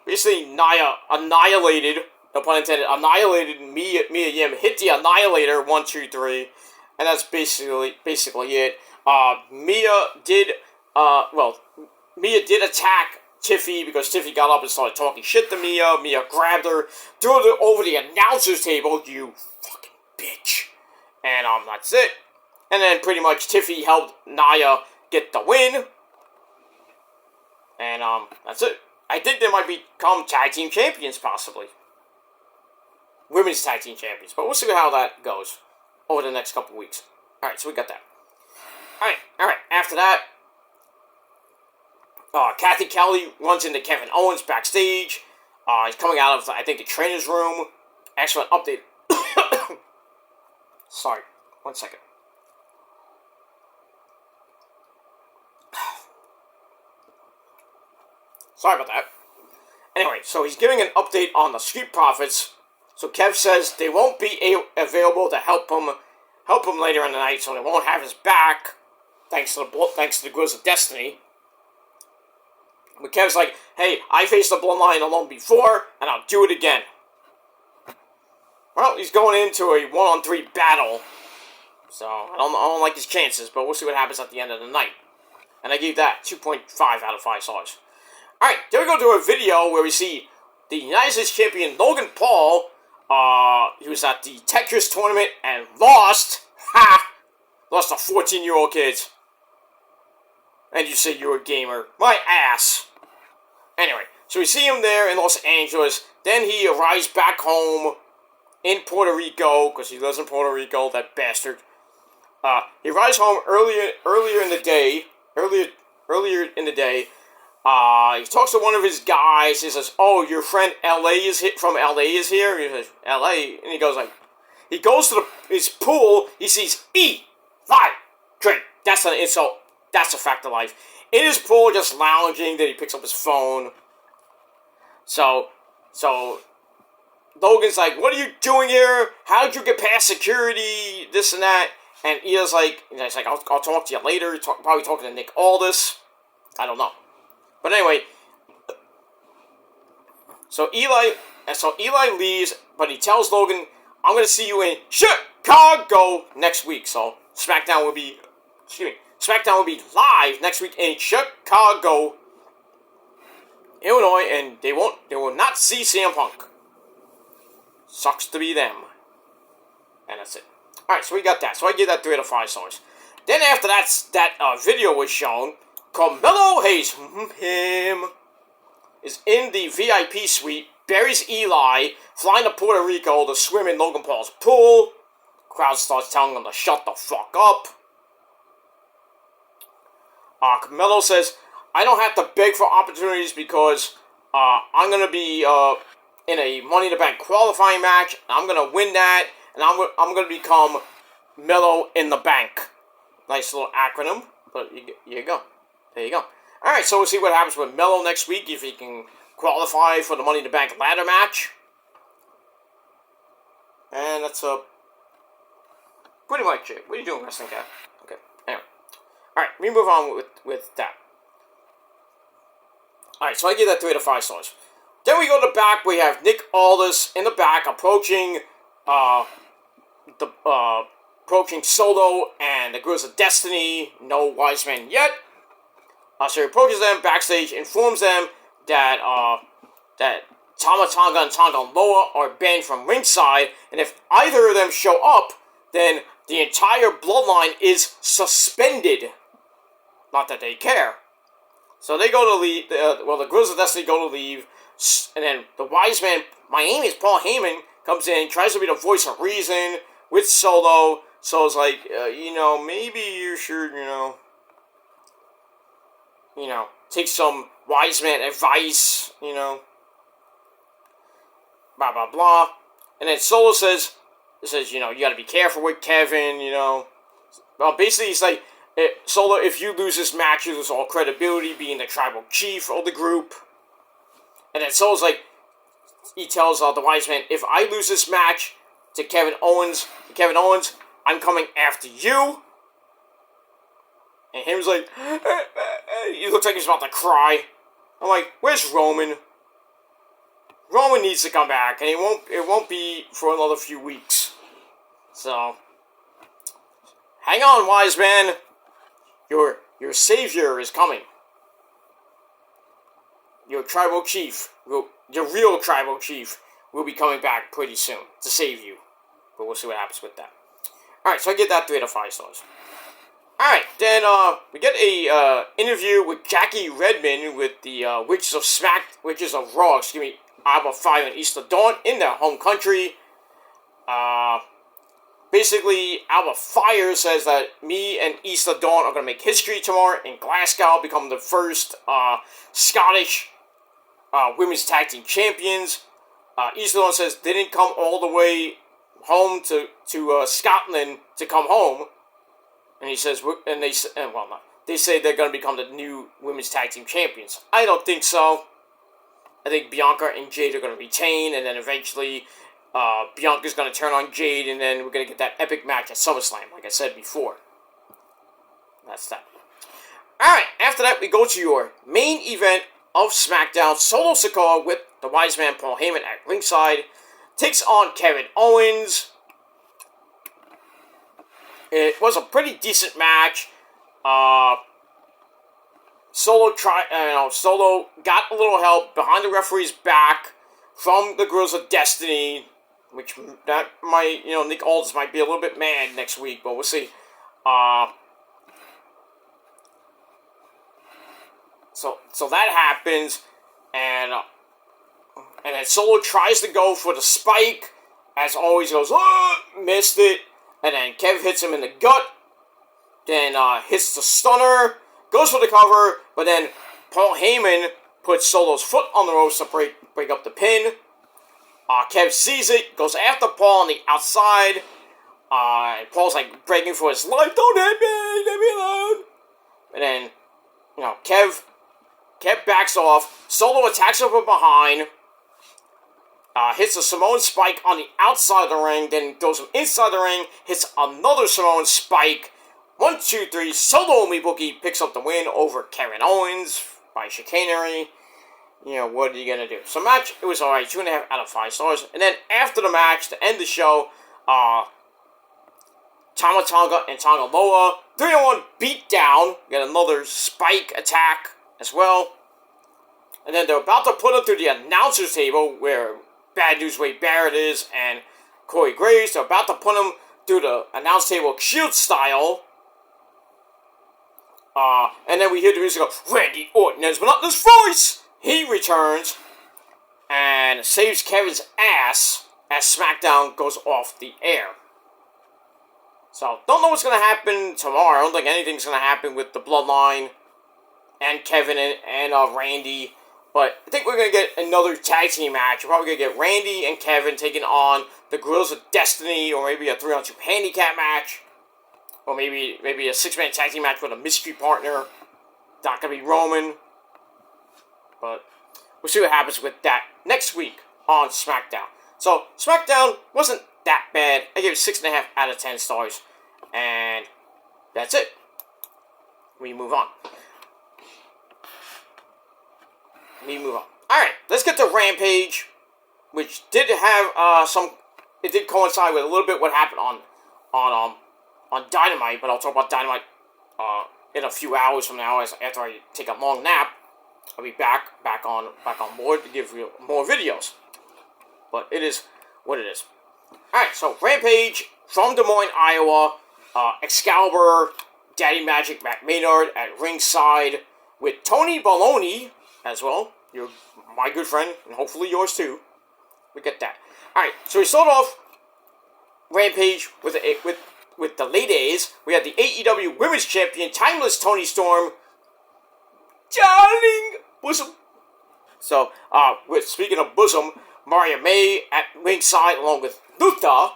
Basically, Nia annihilated, no pun intended, annihilated Mia Yim, hit the Annihilator, 1, 2, 3, and that's basically it. Mia did attack Tiffy because Tiffy got up and started talking shit to Mia. Mia grabbed her, threw her over the announcer's table, you fucking bitch. And that's it. And then pretty much Tiffy helped Nia get the win. And that's it. I think they might become tag team champions possibly. Women's tag team champions. But we'll see how that goes over the next couple weeks. Alright, so we got that. Alright. After that, Kathy Kelly runs into Kevin Owens backstage. He's coming out of, I think, the trainer's room. Excellent update. Sorry, 1 second. Sorry about that. Anyway, so he's giving an update on the Street Profits. So Kev says they won't be available to help him later in the night, so they won't have his back, thanks to the Girls of Destiny. But Kev's like, hey, I faced the Bloodline alone before, and I'll do it again. Well, he's going into a 1-on-3 battle. So, I don't like his chances, but we'll see what happens at the end of the night. And I gave that 2.5 out of 5 stars. Alright, then we go to a video where we see the United States Champion Logan Paul. He was at the Tetris tournament and lost. Lost to 14-year-old kids. And you say you're a gamer. My ass. Anyway, so we see him there in Los Angeles. Then he arrives back home in Puerto Rico, because he lives in Puerto Rico, that bastard. He arrives home earlier in the day. He talks to one of his guys. He says, "Oh, your friend from LA is here." He says, "LA," and he goes like, he goes to his pool. He sees Eli Drake. That's an insult. That's a fact of life. In his pool, just lounging. Then he picks up his phone. So Logan's like, "What are you doing here? How did you get past security? This and that." And Eli's like, I'll talk to you later. Probably talking to Nick Aldis. I don't know. But anyway, so Eli leaves, but he tells Logan, "I'm going to see you in Chicago next week." So SmackDown will be live next week in Chicago, Illinois, and they will not see CM Punk. Sucks to be them. And that's it. Alright, so we got that. So I give that 3 out of 5 stars. Then after that video was shown, Carmelo Hayes, him, is in the VIP suite, buries Eli, flying to Puerto Rico to swim in Logan Paul's pool. Crowd starts telling him to shut the fuck up. Carmelo says, "I don't have to beg for opportunities because I'm going to be in a Money in the Bank qualifying match. And I'm going to win that, and I'm going to become Melo in the Bank." Nice little acronym, but you go. There you go. Alright, so we'll see what happens with Melo next week, if he can qualify for the Money in the Bank ladder match. And that's pretty much it. What are you doing, Wrestling Cat? Okay, anyway. Alright, we move on with that. Alright, so I give that 3 out of 5 stars. Then we go to the back. We have Nick Aldis in the back approaching Solo and the Girls of Destiny. No Wise Man yet. So he approaches them backstage, informs them that Tama Tonga and Tonga Loa are banned from ringside, and if either of them show up, then the entire bloodline is suspended. Not that they care. So they go to leave. The Girls of Destiny go to leave, and then the Wise Man, my name is Paul Heyman, comes in, tries to be the voice of reason with Solo. Solo's like, maybe you should, take some Wise Man advice, blah, blah, blah. And then Solo says, you gotta be careful with Kevin, Well, basically, he's like, Solo, if you lose this match, you lose all credibility, being the tribal chief of the group. And then Solo's like, he tells the Wise Man, if I lose this match to Kevin Owens, I'm coming after you. And him was like, he looks like he's about to cry. I'm like, where's Roman? Roman needs to come back, and it won't be for another few weeks. So, hang on, Wise Man. Your savior is coming. Your tribal chief, your real tribal chief, will be coming back pretty soon to save you. But we'll see what happens with that. Alright, so I get that 3 out of 5 stars. Alright, then we get a interview with Jackie Redmond with the Witches of Raw, Alba Fire and East of Dawn in their home country. Basically, Alba Fire says that me and East of Dawn are going to make history tomorrow in Glasgow, become the first Scottish women's tag team champions. East of Dawn says they didn't come all the way home to Scotland to come home. And he says, they say they're going to become the new women's tag team champions. I don't think so. I think Bianca and Jade are going to retain, and then eventually Bianca's going to turn on Jade, and then we're going to get that epic match at SummerSlam, like I said before. That's that. Alright, after that, we go to your main event of SmackDown. Solo Sikoa with the Wise Man Paul Heyman at ringside takes on Kevin Owens. It was a pretty decent match. Solo got a little help behind the referee's back from the Girls of Destiny, which that might, Nick Aldis might be a little bit mad next week, but we'll see. So that happens, and then Solo tries to go for the spike, as always goes, missed it, and then Kev hits him in the gut, then hits the stunner, goes for the cover, but then Paul Heyman puts Solo's foot on the ropes to break up the pin. Kev sees it, goes after Paul on the outside. Paul's like begging for his life. Don't hit me, leave me alone. And then, Kev backs off. Solo attacks him from behind. Hits a Samoan spike on the outside of the ring. Then goes from inside the ring. Hits another Samoan spike. 1, 2, 3. Solo Mibuki picks up the win over Kevin Owens by chicanery. What are you going to do? So match, it was alright. 2.5 out of 5 stars. And then after the match, to end the show, Tama Tonga and Tonga Loa, 3-1 beatdown. Got another spike attack as well. And then they're about to put him through the announcer's table where Bad News Wade Barrett is and Corey Graves. They're about to put him through the announce table Shield style. And then we hear the music go, Randy Orton has monotonous voice! He returns and saves Kevin's ass as SmackDown goes off the air. So, don't know what's going to happen tomorrow. I don't think anything's going to happen with the Bloodline and Kevin and Randy. But I think we're going to get another tag team match. We're probably going to get Randy and Kevin taking on the Guerrillas of Destiny, or maybe a 3-on-2 handicap match. Or maybe a 6-man tag team match with a mystery partner. Not going to be Roman. But we'll see what happens with that next week on SmackDown. So, SmackDown wasn't that bad. I gave it 6.5 out of 10 stars. And that's it. We move on. Alright, let's get to Rampage, which did have it did coincide with a little bit what happened on Dynamite, but I'll talk about Dynamite in a few hours from now after I take a long nap. I'll be back on board to give you more videos. But it is what it is. Alright, so Rampage from Des Moines, Iowa. Excalibur, Daddy Magic, Matt Maynard at ringside with Tony Baloney as well. You're my good friend, and hopefully yours too. We get that. Alright, so we start off Rampage with the ladies. We had the AEW Women's Champion, Timeless Toni Storm. Darling bosom. So, speaking of bosom, Maria May at ringside along with Luther.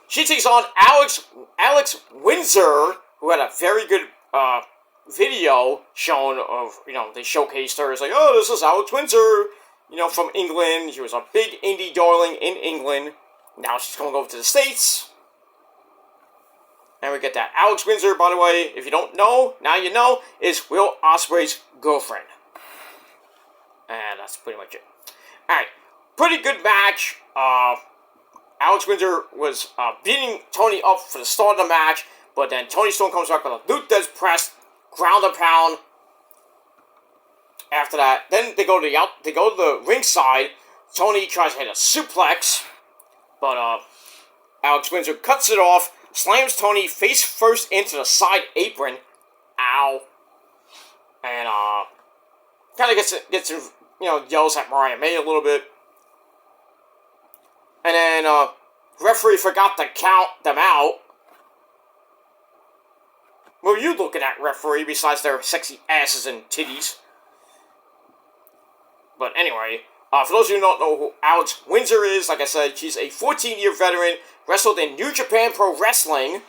She takes on Alex Windsor, who had a very good video shown of, they showcased her as like, oh, this is Alex Windsor, from England. She was a big indie darling in England. Now she's coming over to the States. And we get that. Alex Windsor, by the way, if you don't know, now you know, is Will Ospreay's girlfriend. And that's pretty much it. Alright, pretty good match. Alex Windsor was beating Tony up for the start of the match, but then Toni Storm comes back with a Luther's press, ground and pound. After that, then they go to the ringside. Tony tries to hit a suplex, but Alex Windsor cuts it off, slams Tony face first into the side apron. Ow. And kind of gets yells at Mariah May a little bit. And then referee forgot to count them out. What were you looking at, referee, besides their sexy asses and titties? But anyway, for those of you who don't know who Alex Windsor is, like I said, she's a 14-year veteran, wrestled in New Japan Pro Wrestling,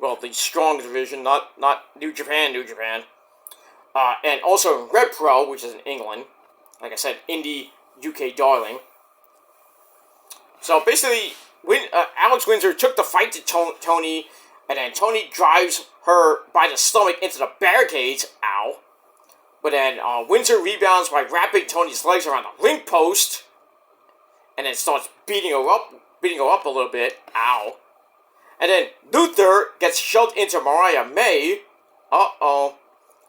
well, the strong division, not New Japan, and also in Red Pro, which is in England, like I said, indie UK darling. So basically, Alex Windsor took the fight to Tony, and then Tony drives her by the stomach into the barricades, ow. But then Windsor rebounds by wrapping Tony's legs around the ring post, and then starts beating her up a little bit, ow. And then Luther gets shoved into Mariah May,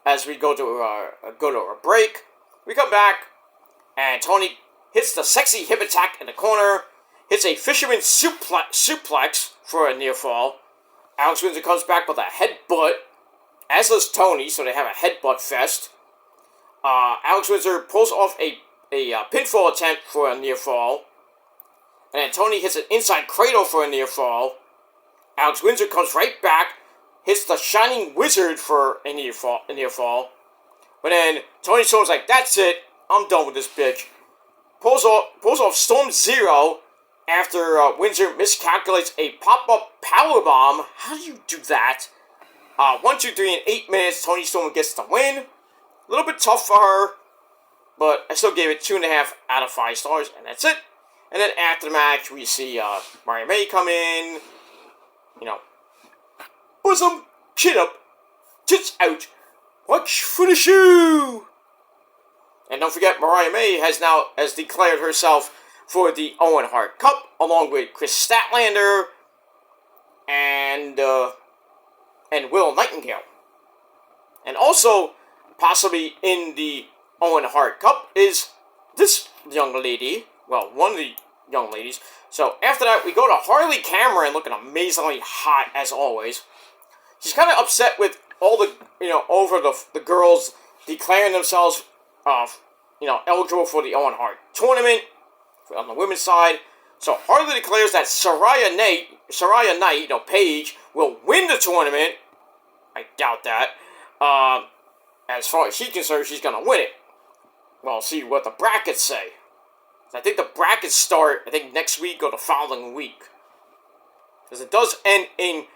as we go to a break. We come back, and Tony hits the sexy hip attack in the corner, hits a fisherman suplex for a near fall. Alex Windsor comes back with a headbutt, as does Tony, so they have a headbutt fest. Alex Windsor pulls off a pinfall attempt for a near fall. And then Tony hits an inside cradle for a near fall. Alex Windsor comes right back, hits the Shining Wizard for a near fall. But But then Tony Storm's like, that's it. I'm done with this bitch. Pulls off Storm Zero after Windsor miscalculates a pop-up powerbomb. How do you do that? 1, 2, 3 in 8 minutes. Tony Storm gets the win. A little bit tough for her, but I still gave it 2.5 out of 5 stars, and that's it. And then after the match, we see Mariah May come in. You know, bosom, chin up, tits out, watch for the shoe. And don't forget, Mariah May has declared herself for the Owen Hart Cup, along with Chris Statlander and Will Nightingale. And also, possibly in the Owen Hart Cup is this young lady. Well, one of the young ladies. So after that, we go to Harley Cameron, looking amazingly hot as always. She's kind of upset with all the, over the girls declaring themselves, eligible for the Owen Hart tournament on the women's side. So Harley declares that Saraya Knight, Paige, will win the tournament. I doubt that. As far as she's concerned, she's gonna win it. Well, see what the brackets say. I think the brackets start, next week or the following week. Because it does end in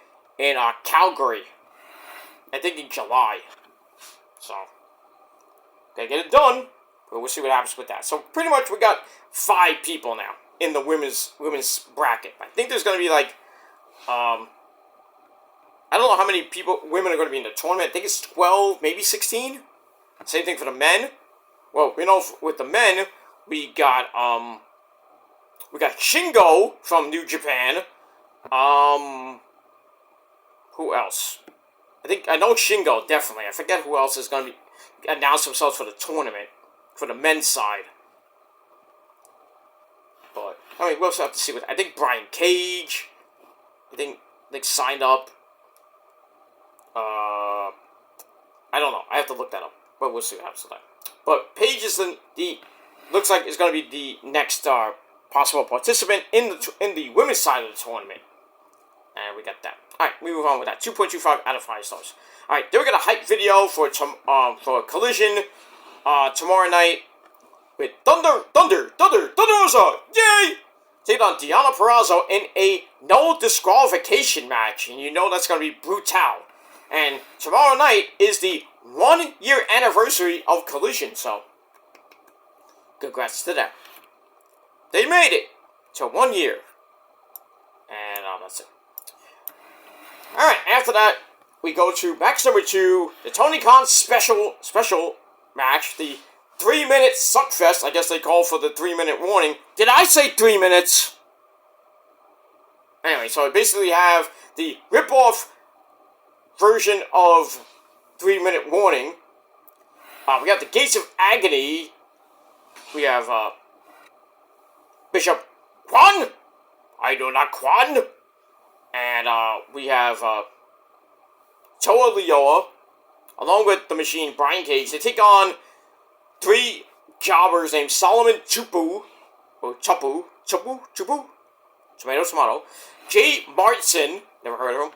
Calgary. I think in July. So, gotta get it done. But we'll see what happens with that. So, pretty much we got 5 people now in the women's bracket. I think there's gonna be I don't know how many women are gonna be in the tournament. I think it's 12, maybe 16. Same thing for the men. Well, with the men, we got Shingo from New Japan. Who else? I know Shingo, definitely. I forget who else is going to be announce themselves for the tournament, for the men's side. But, we'll also have to see I think Brian Cage, signed up. I don't know. I have to look that up. But we'll see what happens with that. But Paige is looks like it's going to be the next possible participant in the women's side of the tournament. And we got that. Alright, we move on with that. 2.25 out of 5 stars. Alright, then we got a hype video for Collision tomorrow night with Thunder Rosa! Yay! Take on Deonna Purrazzo in a no disqualification match. And that's going to be brutal. And tomorrow night is the 1-year anniversary of Collision, so congrats to them. They made it to 1 year. And that's it. Alright, after that, we go to match number 2, the Tony Khan special match, the 3-minute suckfest. I guess they call for the 3-minute warning. Did I say 3 minutes? Anyway, so I basically have the rip-off version of 3-minute warning. We have the Gates of Agony. We have Bishop Kwan. I do not Kwan. And we have Toa Lioa, along with the Machine Brian Cage. They take on 3 jobbers named Solomon Chupu, or Chupu, tomato, Jay Martson, never heard of him,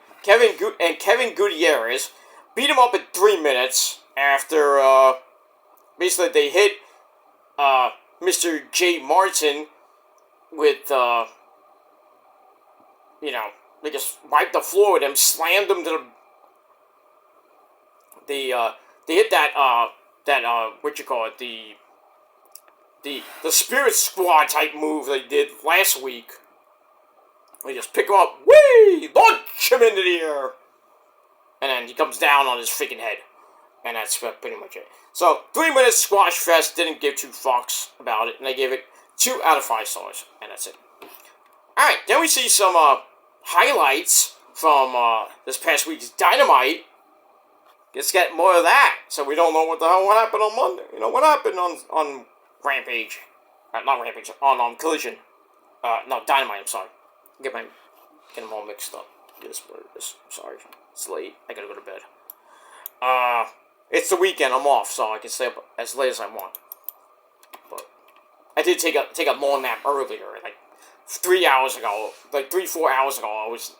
Kevin Gutierrez. Beat him up in 3 minutes after, basically they hit, Mr. Jay Martin with, they just wiped the floor with him, slammed him to they hit that, the Spirit Squad type move they did last week. They just pick him up, whee, launch him into the air. And then he comes down on his freaking head. And that's pretty much it. So, 3 minutes squash fest, didn't give 2 fucks about it. And I gave it 2 out of 5 stars. And that's it. Alright, then we see some highlights from this past week's Dynamite. Let's get more of that. So we don't know what happened on Monday. What happened on Rampage. Not Rampage, on Collision. No, Dynamite, I'm sorry. Get them all mixed up. I'm sorry. It's late. I gotta go to bed. It's the weekend. I'm off, so I can stay up as late as I want. But I did take a long nap earlier, 3 hours ago, 3-4 hours ago. I was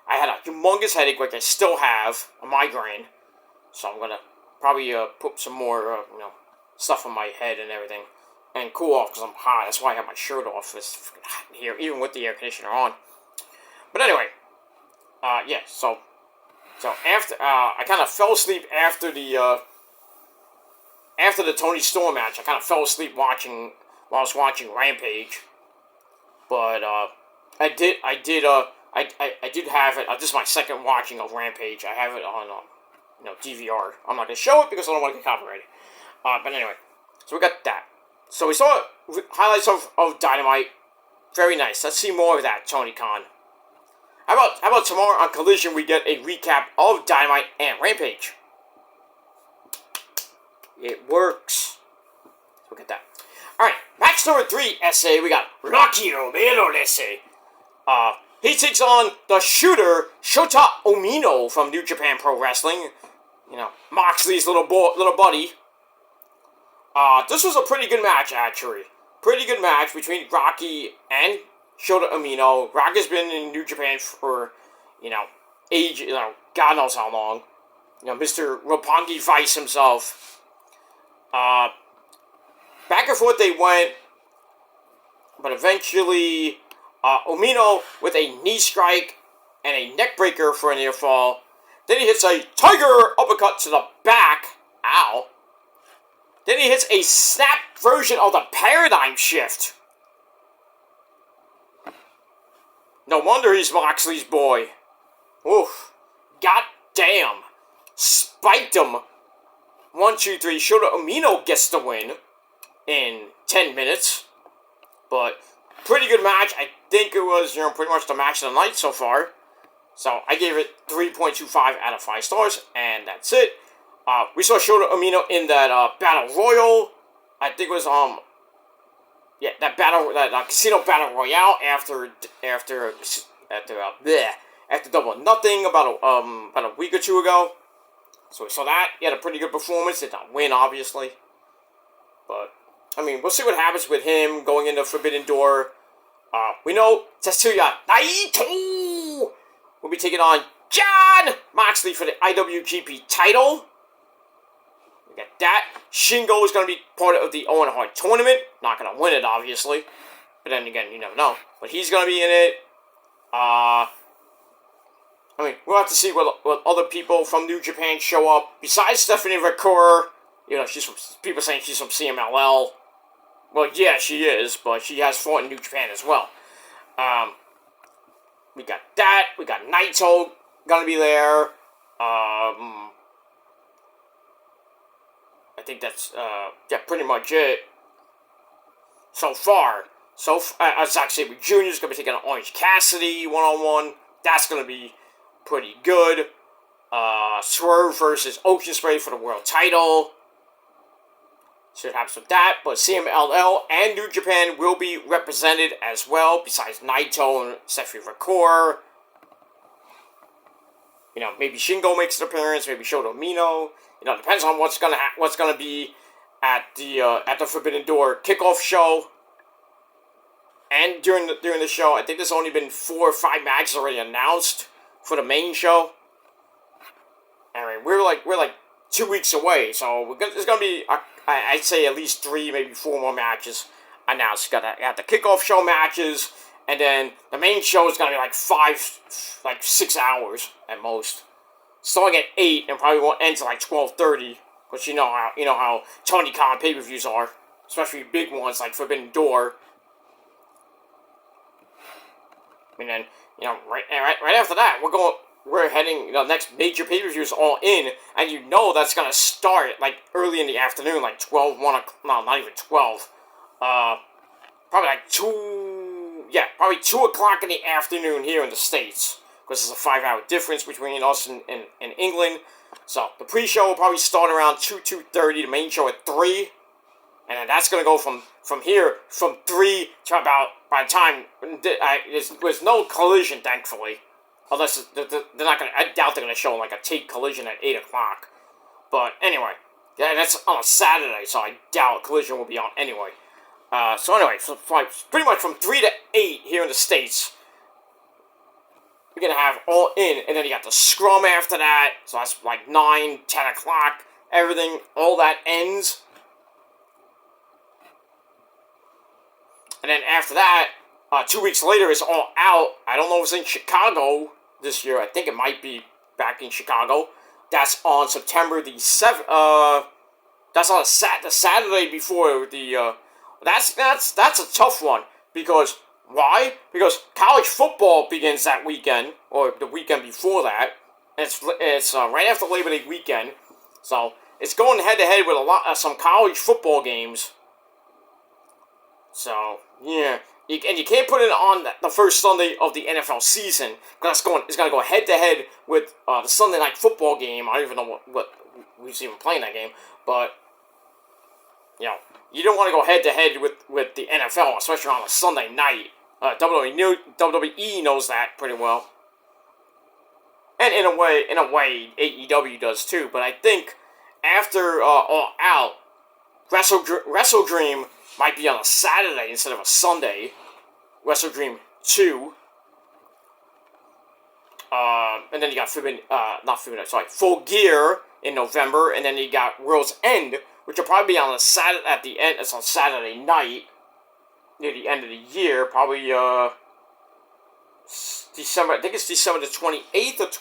I had a humongous headache, like I still have, a migraine. So I'm gonna probably put some more, stuff on my head and everything, and cool off because I'm hot. That's why I have my shirt off. It's freaking hot in here, even with the air conditioner on. But anyway, yeah. So after I kind of fell asleep after the Tony Storm match. I kind of fell asleep while I was watching Rampage. But I did have it. This is my second watching of Rampage. I have it on DVR. I'm not gonna show it because I don't want to get copyrighted. But anyway, so we got that. So we saw highlights of Dynamite. Very nice. Let's see more of that, Tony Khan. How about tomorrow on Collision we get a recap of Dynamite and Rampage? It works. Look at that. Alright, match number 3, SA, we got Rocky Romero, let's say. He takes on the shooter, Shota Umino from New Japan Pro Wrestling. Moxley's little buddy. This was a pretty good match, actually. Pretty good match between Rocky and Shota Umino. Rocky's been in New Japan for, age, God knows how long. Mr. Roppongi Vice himself. Back and forth they went, but eventually, Umino with a knee strike and a neck breaker for a near fall. Then he hits a tiger uppercut to the back. Ow. Then he hits a snap version of the paradigm shift. No wonder he's Moxley's boy. Oof. God damn. Spiked him. 1, 2, 3. Shota Umino gets the win in 10 minutes. But pretty good match. I think it was, pretty much the match of the night so far. So I gave it 3.25 out of 5 stars, and that's it. We saw Shota Umino in that Battle Royal. I think it was that Casino Battle Royale after Double or Nothing about a week or two ago. So we saw that. He had a pretty good performance. Did not win, obviously. But, we'll see what happens with him going into Forbidden Door. We know Tetsuya Naito will be taking on Jon Moxley for the IWGP title. We got that. Shingo is going to be part of the Owen Hart tournament. Not going to win it, obviously. But then again, you never know. But he's going to be in it. We'll have to see what other people from New Japan show up. Besides Stephanie McClure, she's from, people saying she's from CMLL. Well, yeah, she is, but she has fought in New Japan as well. We got that. We got Naito gonna be there. I think that's pretty much it. So far, Zack Sabre Jr. is gonna be taking on Orange Cassidy 1-on-1. That's gonna be pretty good. Swerve versus Ocean Spray for the world title. Should have some of that, but CMLL and New Japan will be represented as well, besides Naito and Stephanie McClure. Maybe Shingo makes an appearance, maybe Shota Umino. Depends on what's gonna be at the Forbidden Door kickoff show. And during the show, I think there's only been 4 or 5 matches already announced for the main show. We're like 2 weeks away, so there's gonna be I'd say at least 3, maybe 4 more matches announced. Got the kickoff show matches, and then the main show is gonna be 6 hours at most, starting at 8 and probably won't end till 12:30. Because you know how Tony Khan pay-per-views are, especially big ones like Forbidden Door. And then right after that, we're heading, next major pay-per-view is All In, and that's gonna start, early in the afternoon, 12, 1 o'clock, no, not even 12, probably 2 o'clock in the afternoon here in the States, because there's a 5-hour difference between us and England. So, the pre-show will probably start around 2:30, the main show at 3, and then that's gonna go from 3 to about, by the time, there's no Collision, thankfully. Unless they're not gonna, I doubt they're gonna show a tape Collision at 8 o'clock. But anyway, that's on a Saturday, so I doubt Collision will be on anyway. So pretty much from 3 to 8 here in the States, we're gonna have All In, and then you got the Scrum after that, so that's 9, 10 o'clock, everything, all that ends. And then after that, 2 weeks later is All Out. I don't know if it's in Chicago this year. I think it might be back in Chicago. That's on September the 7th. That's on the Saturday before the. That's a tough one because why? Because college football begins that weekend or the weekend before that. It's right after Labor Day weekend, so it's going head to head with some college football games. So yeah, and you can't put it on the first Sunday of the NFL season because it's going to go head to head with the Sunday night football game. I don't even know what who's even playing that game, but you know you don't want to go head to head with the NFL, especially on a Sunday night. WWE knows that pretty well. And in a way, AEW does too. But I think after All Out, Wrestle Dream might be on a Saturday instead of a Sunday. Wrestle Dream 2. And then you got Full Gear in November, and then you got World's End, which will probably be on at the end. It's on Saturday night near the end of the year, probably December. I think it's December the 28th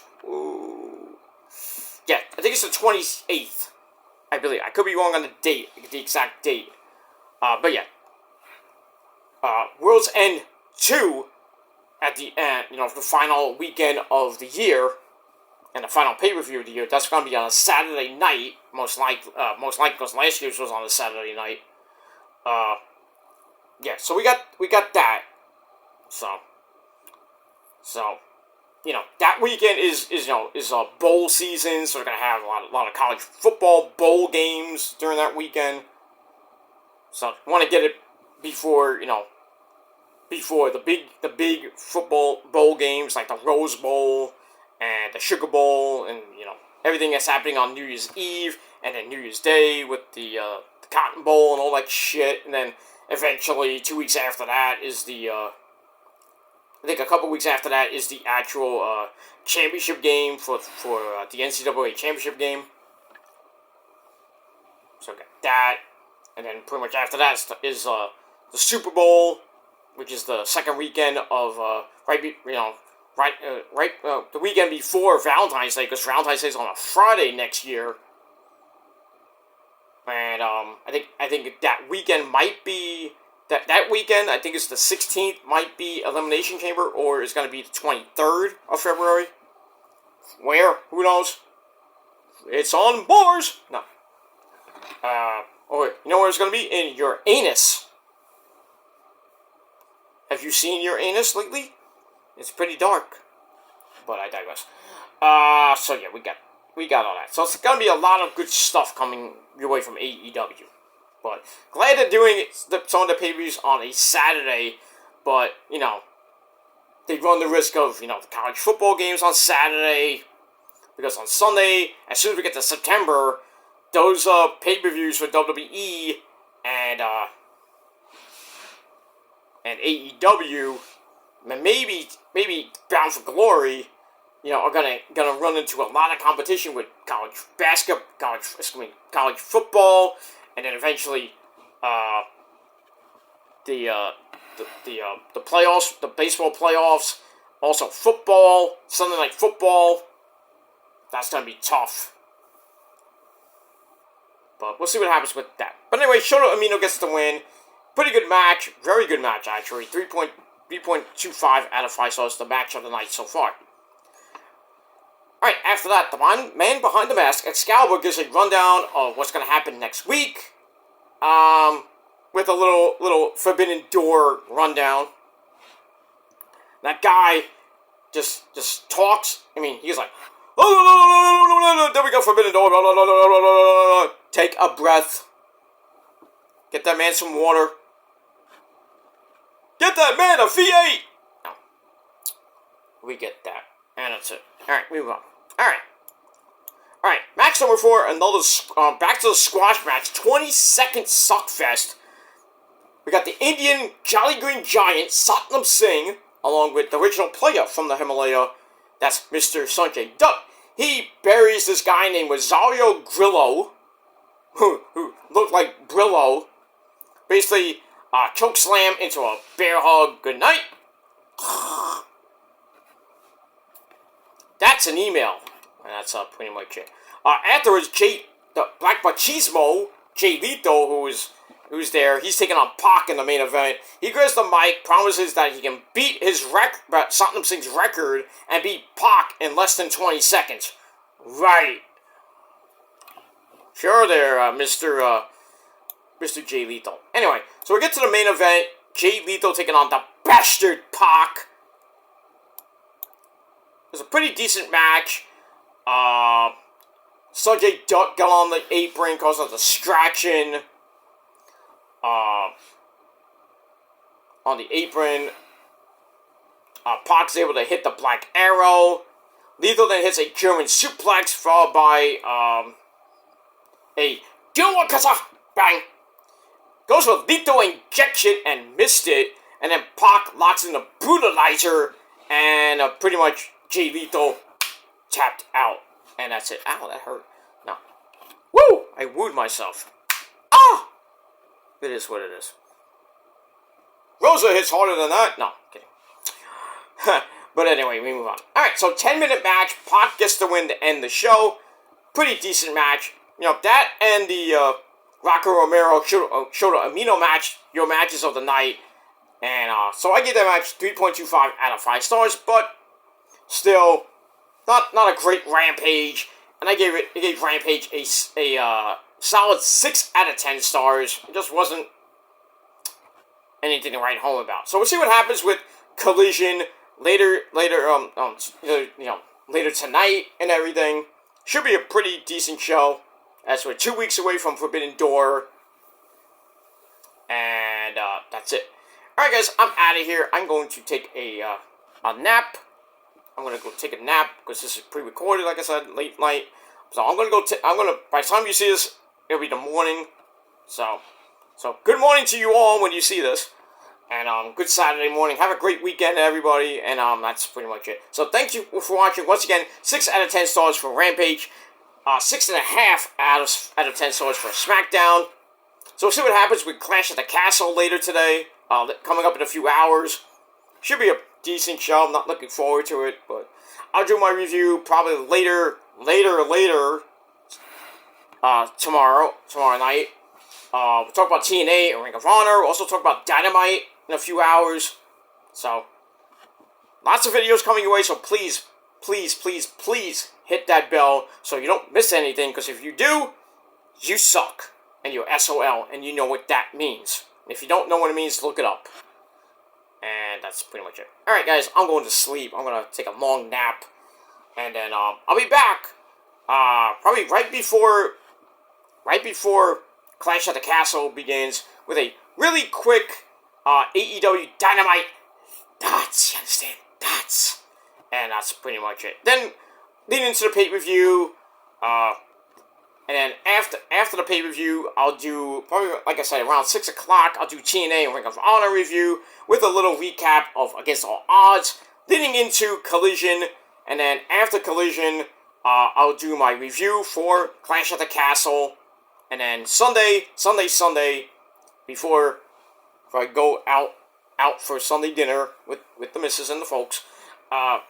yeah, I think it's the 28th. I believe. I could be wrong on the exact date. But yeah. World's End 2 at the end, the final weekend of the year and the final pay-per-view of the year. That's going to be on a Saturday night, most likely because last year's was on a Saturday night. Yeah, so we got that. So, that weekend is a bowl season, so we're gonna have a lot of college football bowl games during that weekend. So, want to get it before the big football bowl games like the Rose Bowl and the Sugar Bowl and everything that's happening on New Year's Eve and then New Year's Day with the Cotton Bowl and all that shit, and then eventually 2 weeks after that is I think a couple weeks after that is the actual championship game for the NCAA championship game. So got that, and then pretty much after that is the Super Bowl, which is the second weekend of the weekend before Valentine's Day, because Valentine's Day is on a Friday next year. And I think that weekend might be. That weekend, I think it's the 16th, might be Elimination Chamber, or it's going to be the 23rd of February. Where? Who knows? It's on Mars! No. You know where it's going to be? In your anus. Have you seen your anus lately? It's pretty dark. But I digress. So yeah, we got all that. So it's going to be a lot of good stuff coming your way from AEW. But glad they're doing some of the pay-per-views on a Saturday, but, they run the risk of, the college football games on Saturday, because on Sunday, as soon as we get to September, those pay-per-views for WWE and AEW, maybe Bound for Glory, are gonna run into a lot of competition with college football. And then eventually, the playoffs, the baseball playoffs, also football, Sunday night football. That's gonna be tough. But we'll see what happens with that. But anyway, Shota Umino gets the win. Pretty good match, very good match actually. 3.25 out of 5 stars. The match of the night so far. Alright, after that, the man behind the mask, Excalibur, gives a rundown of what's going to happen next week. With a little Forbidden Door rundown. That guy just talks. I mean, he's like, oh, there we go, Forbidden Door. Take a breath. Get that man some water. Get that man a V8. No. We get that. And that's it. Alright, move on. Alright, match number 4, another, back to the squash match, 22nd Suckfest. We got the Indian Jolly Green Giant, Satnam Singh, along with the original player from the Himalaya, that's Mr. Sanjay Dutt. He buries this guy named Rosario Grillo, who looked like Brillo, basically choke slam into a bear hug. Good night. That's an email. And that's pretty much it. Afterwards, the Black Machismo, Jay Lethal, who's there, he's taking on Pac in the main event. He grabs the mic, promises that he can beat his Satnam Singh's record and beat Pac in less than 20 seconds. Right. Sure there, Mr. Jay Lethal. Anyway, so we get to the main event. Jay Lethal taking on the bastard Pac. It was a pretty decent match. Sanjay Dutt got on the apron, caused a distraction. On the apron, Pac's able to hit the Black Arrow. Lethal then hits a German suplex, followed by a Dilwakasa bang. Goes for lethal injection and missed it, and then Pac locks in the brutalizer, and pretty much Jay Lethal tapped out, and that's it. Ow, that hurt. No. Woo! I wooed myself. Ah! It is what it is. Rosa hits harder than that. No, kidding. But anyway, we move on. Alright, so 10-minute match. Pac gets the win to end the show. Pretty decent match. You know, that and the Rocker Romero Shota Amino match, your matches of the night. And so I give that match 3.25 out of 5 stars, but still not a great Rampage. And I gave Rampage a solid 6 out of 10 stars. It just wasn't anything to write home about. So we'll see what happens with Collision later tonight and everything. Should be a pretty decent show, as we're 2 weeks away from Forbidden Door. And that's it. Alright guys, I'm out of here. I'm going to take a nap. I'm going to go take a nap, because this is pre-recorded, like I said, late night. So I'm going to by the time you see this, it'll be the morning. So good morning to you all when you see this. And good Saturday morning. Have a great weekend, everybody. And that's pretty much it. So thank you for watching. Once again, 6 out of 10 stars for Rampage. 6.5 out of 10 stars for Smackdown. So we'll see what happens with Clash at the Castle later today. Coming up in a few hours. Should be a decent show. I'm not looking forward to it, but I'll do my review probably later tomorrow night. We'll talk about TNA and Ring of Honor. We'll also talk about Dynamite in a few hours. So, lots of videos coming your way, so please hit that bell so you don't miss anything, because if you do, you suck. And you're SOL, and you know what that means. And if you don't know what it means, look it up. And that's pretty much it. Alright guys, I'm going to sleep. I'm going to take a long nap. And then I'll be back probably right before Clash at the Castle begins with a really quick AEW Dynamite dots. You understand? Dots. And that's pretty much it. Then leading into the pay-per-view, and then after the pay-per-view, I'll do, probably, like I said, around 6 o'clock, I'll do TNA and Ring of Honor review with a little recap of Against All Odds, leading into Collision, and then after Collision, I'll do my review for Clash at the Castle, and then Sunday, before I go out for Sunday dinner with the missus and the folks, I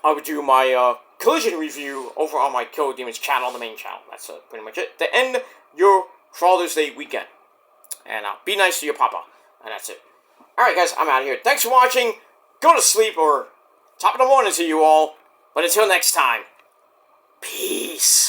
would do my Collision review over on my Kill Demons channel, the main channel. That's pretty much it. To end your Father's Day weekend. And be nice to your papa. And that's it. Alright guys, I'm out of here. Thanks for watching. Go to sleep, or top of the morning to you all. But until next time, peace.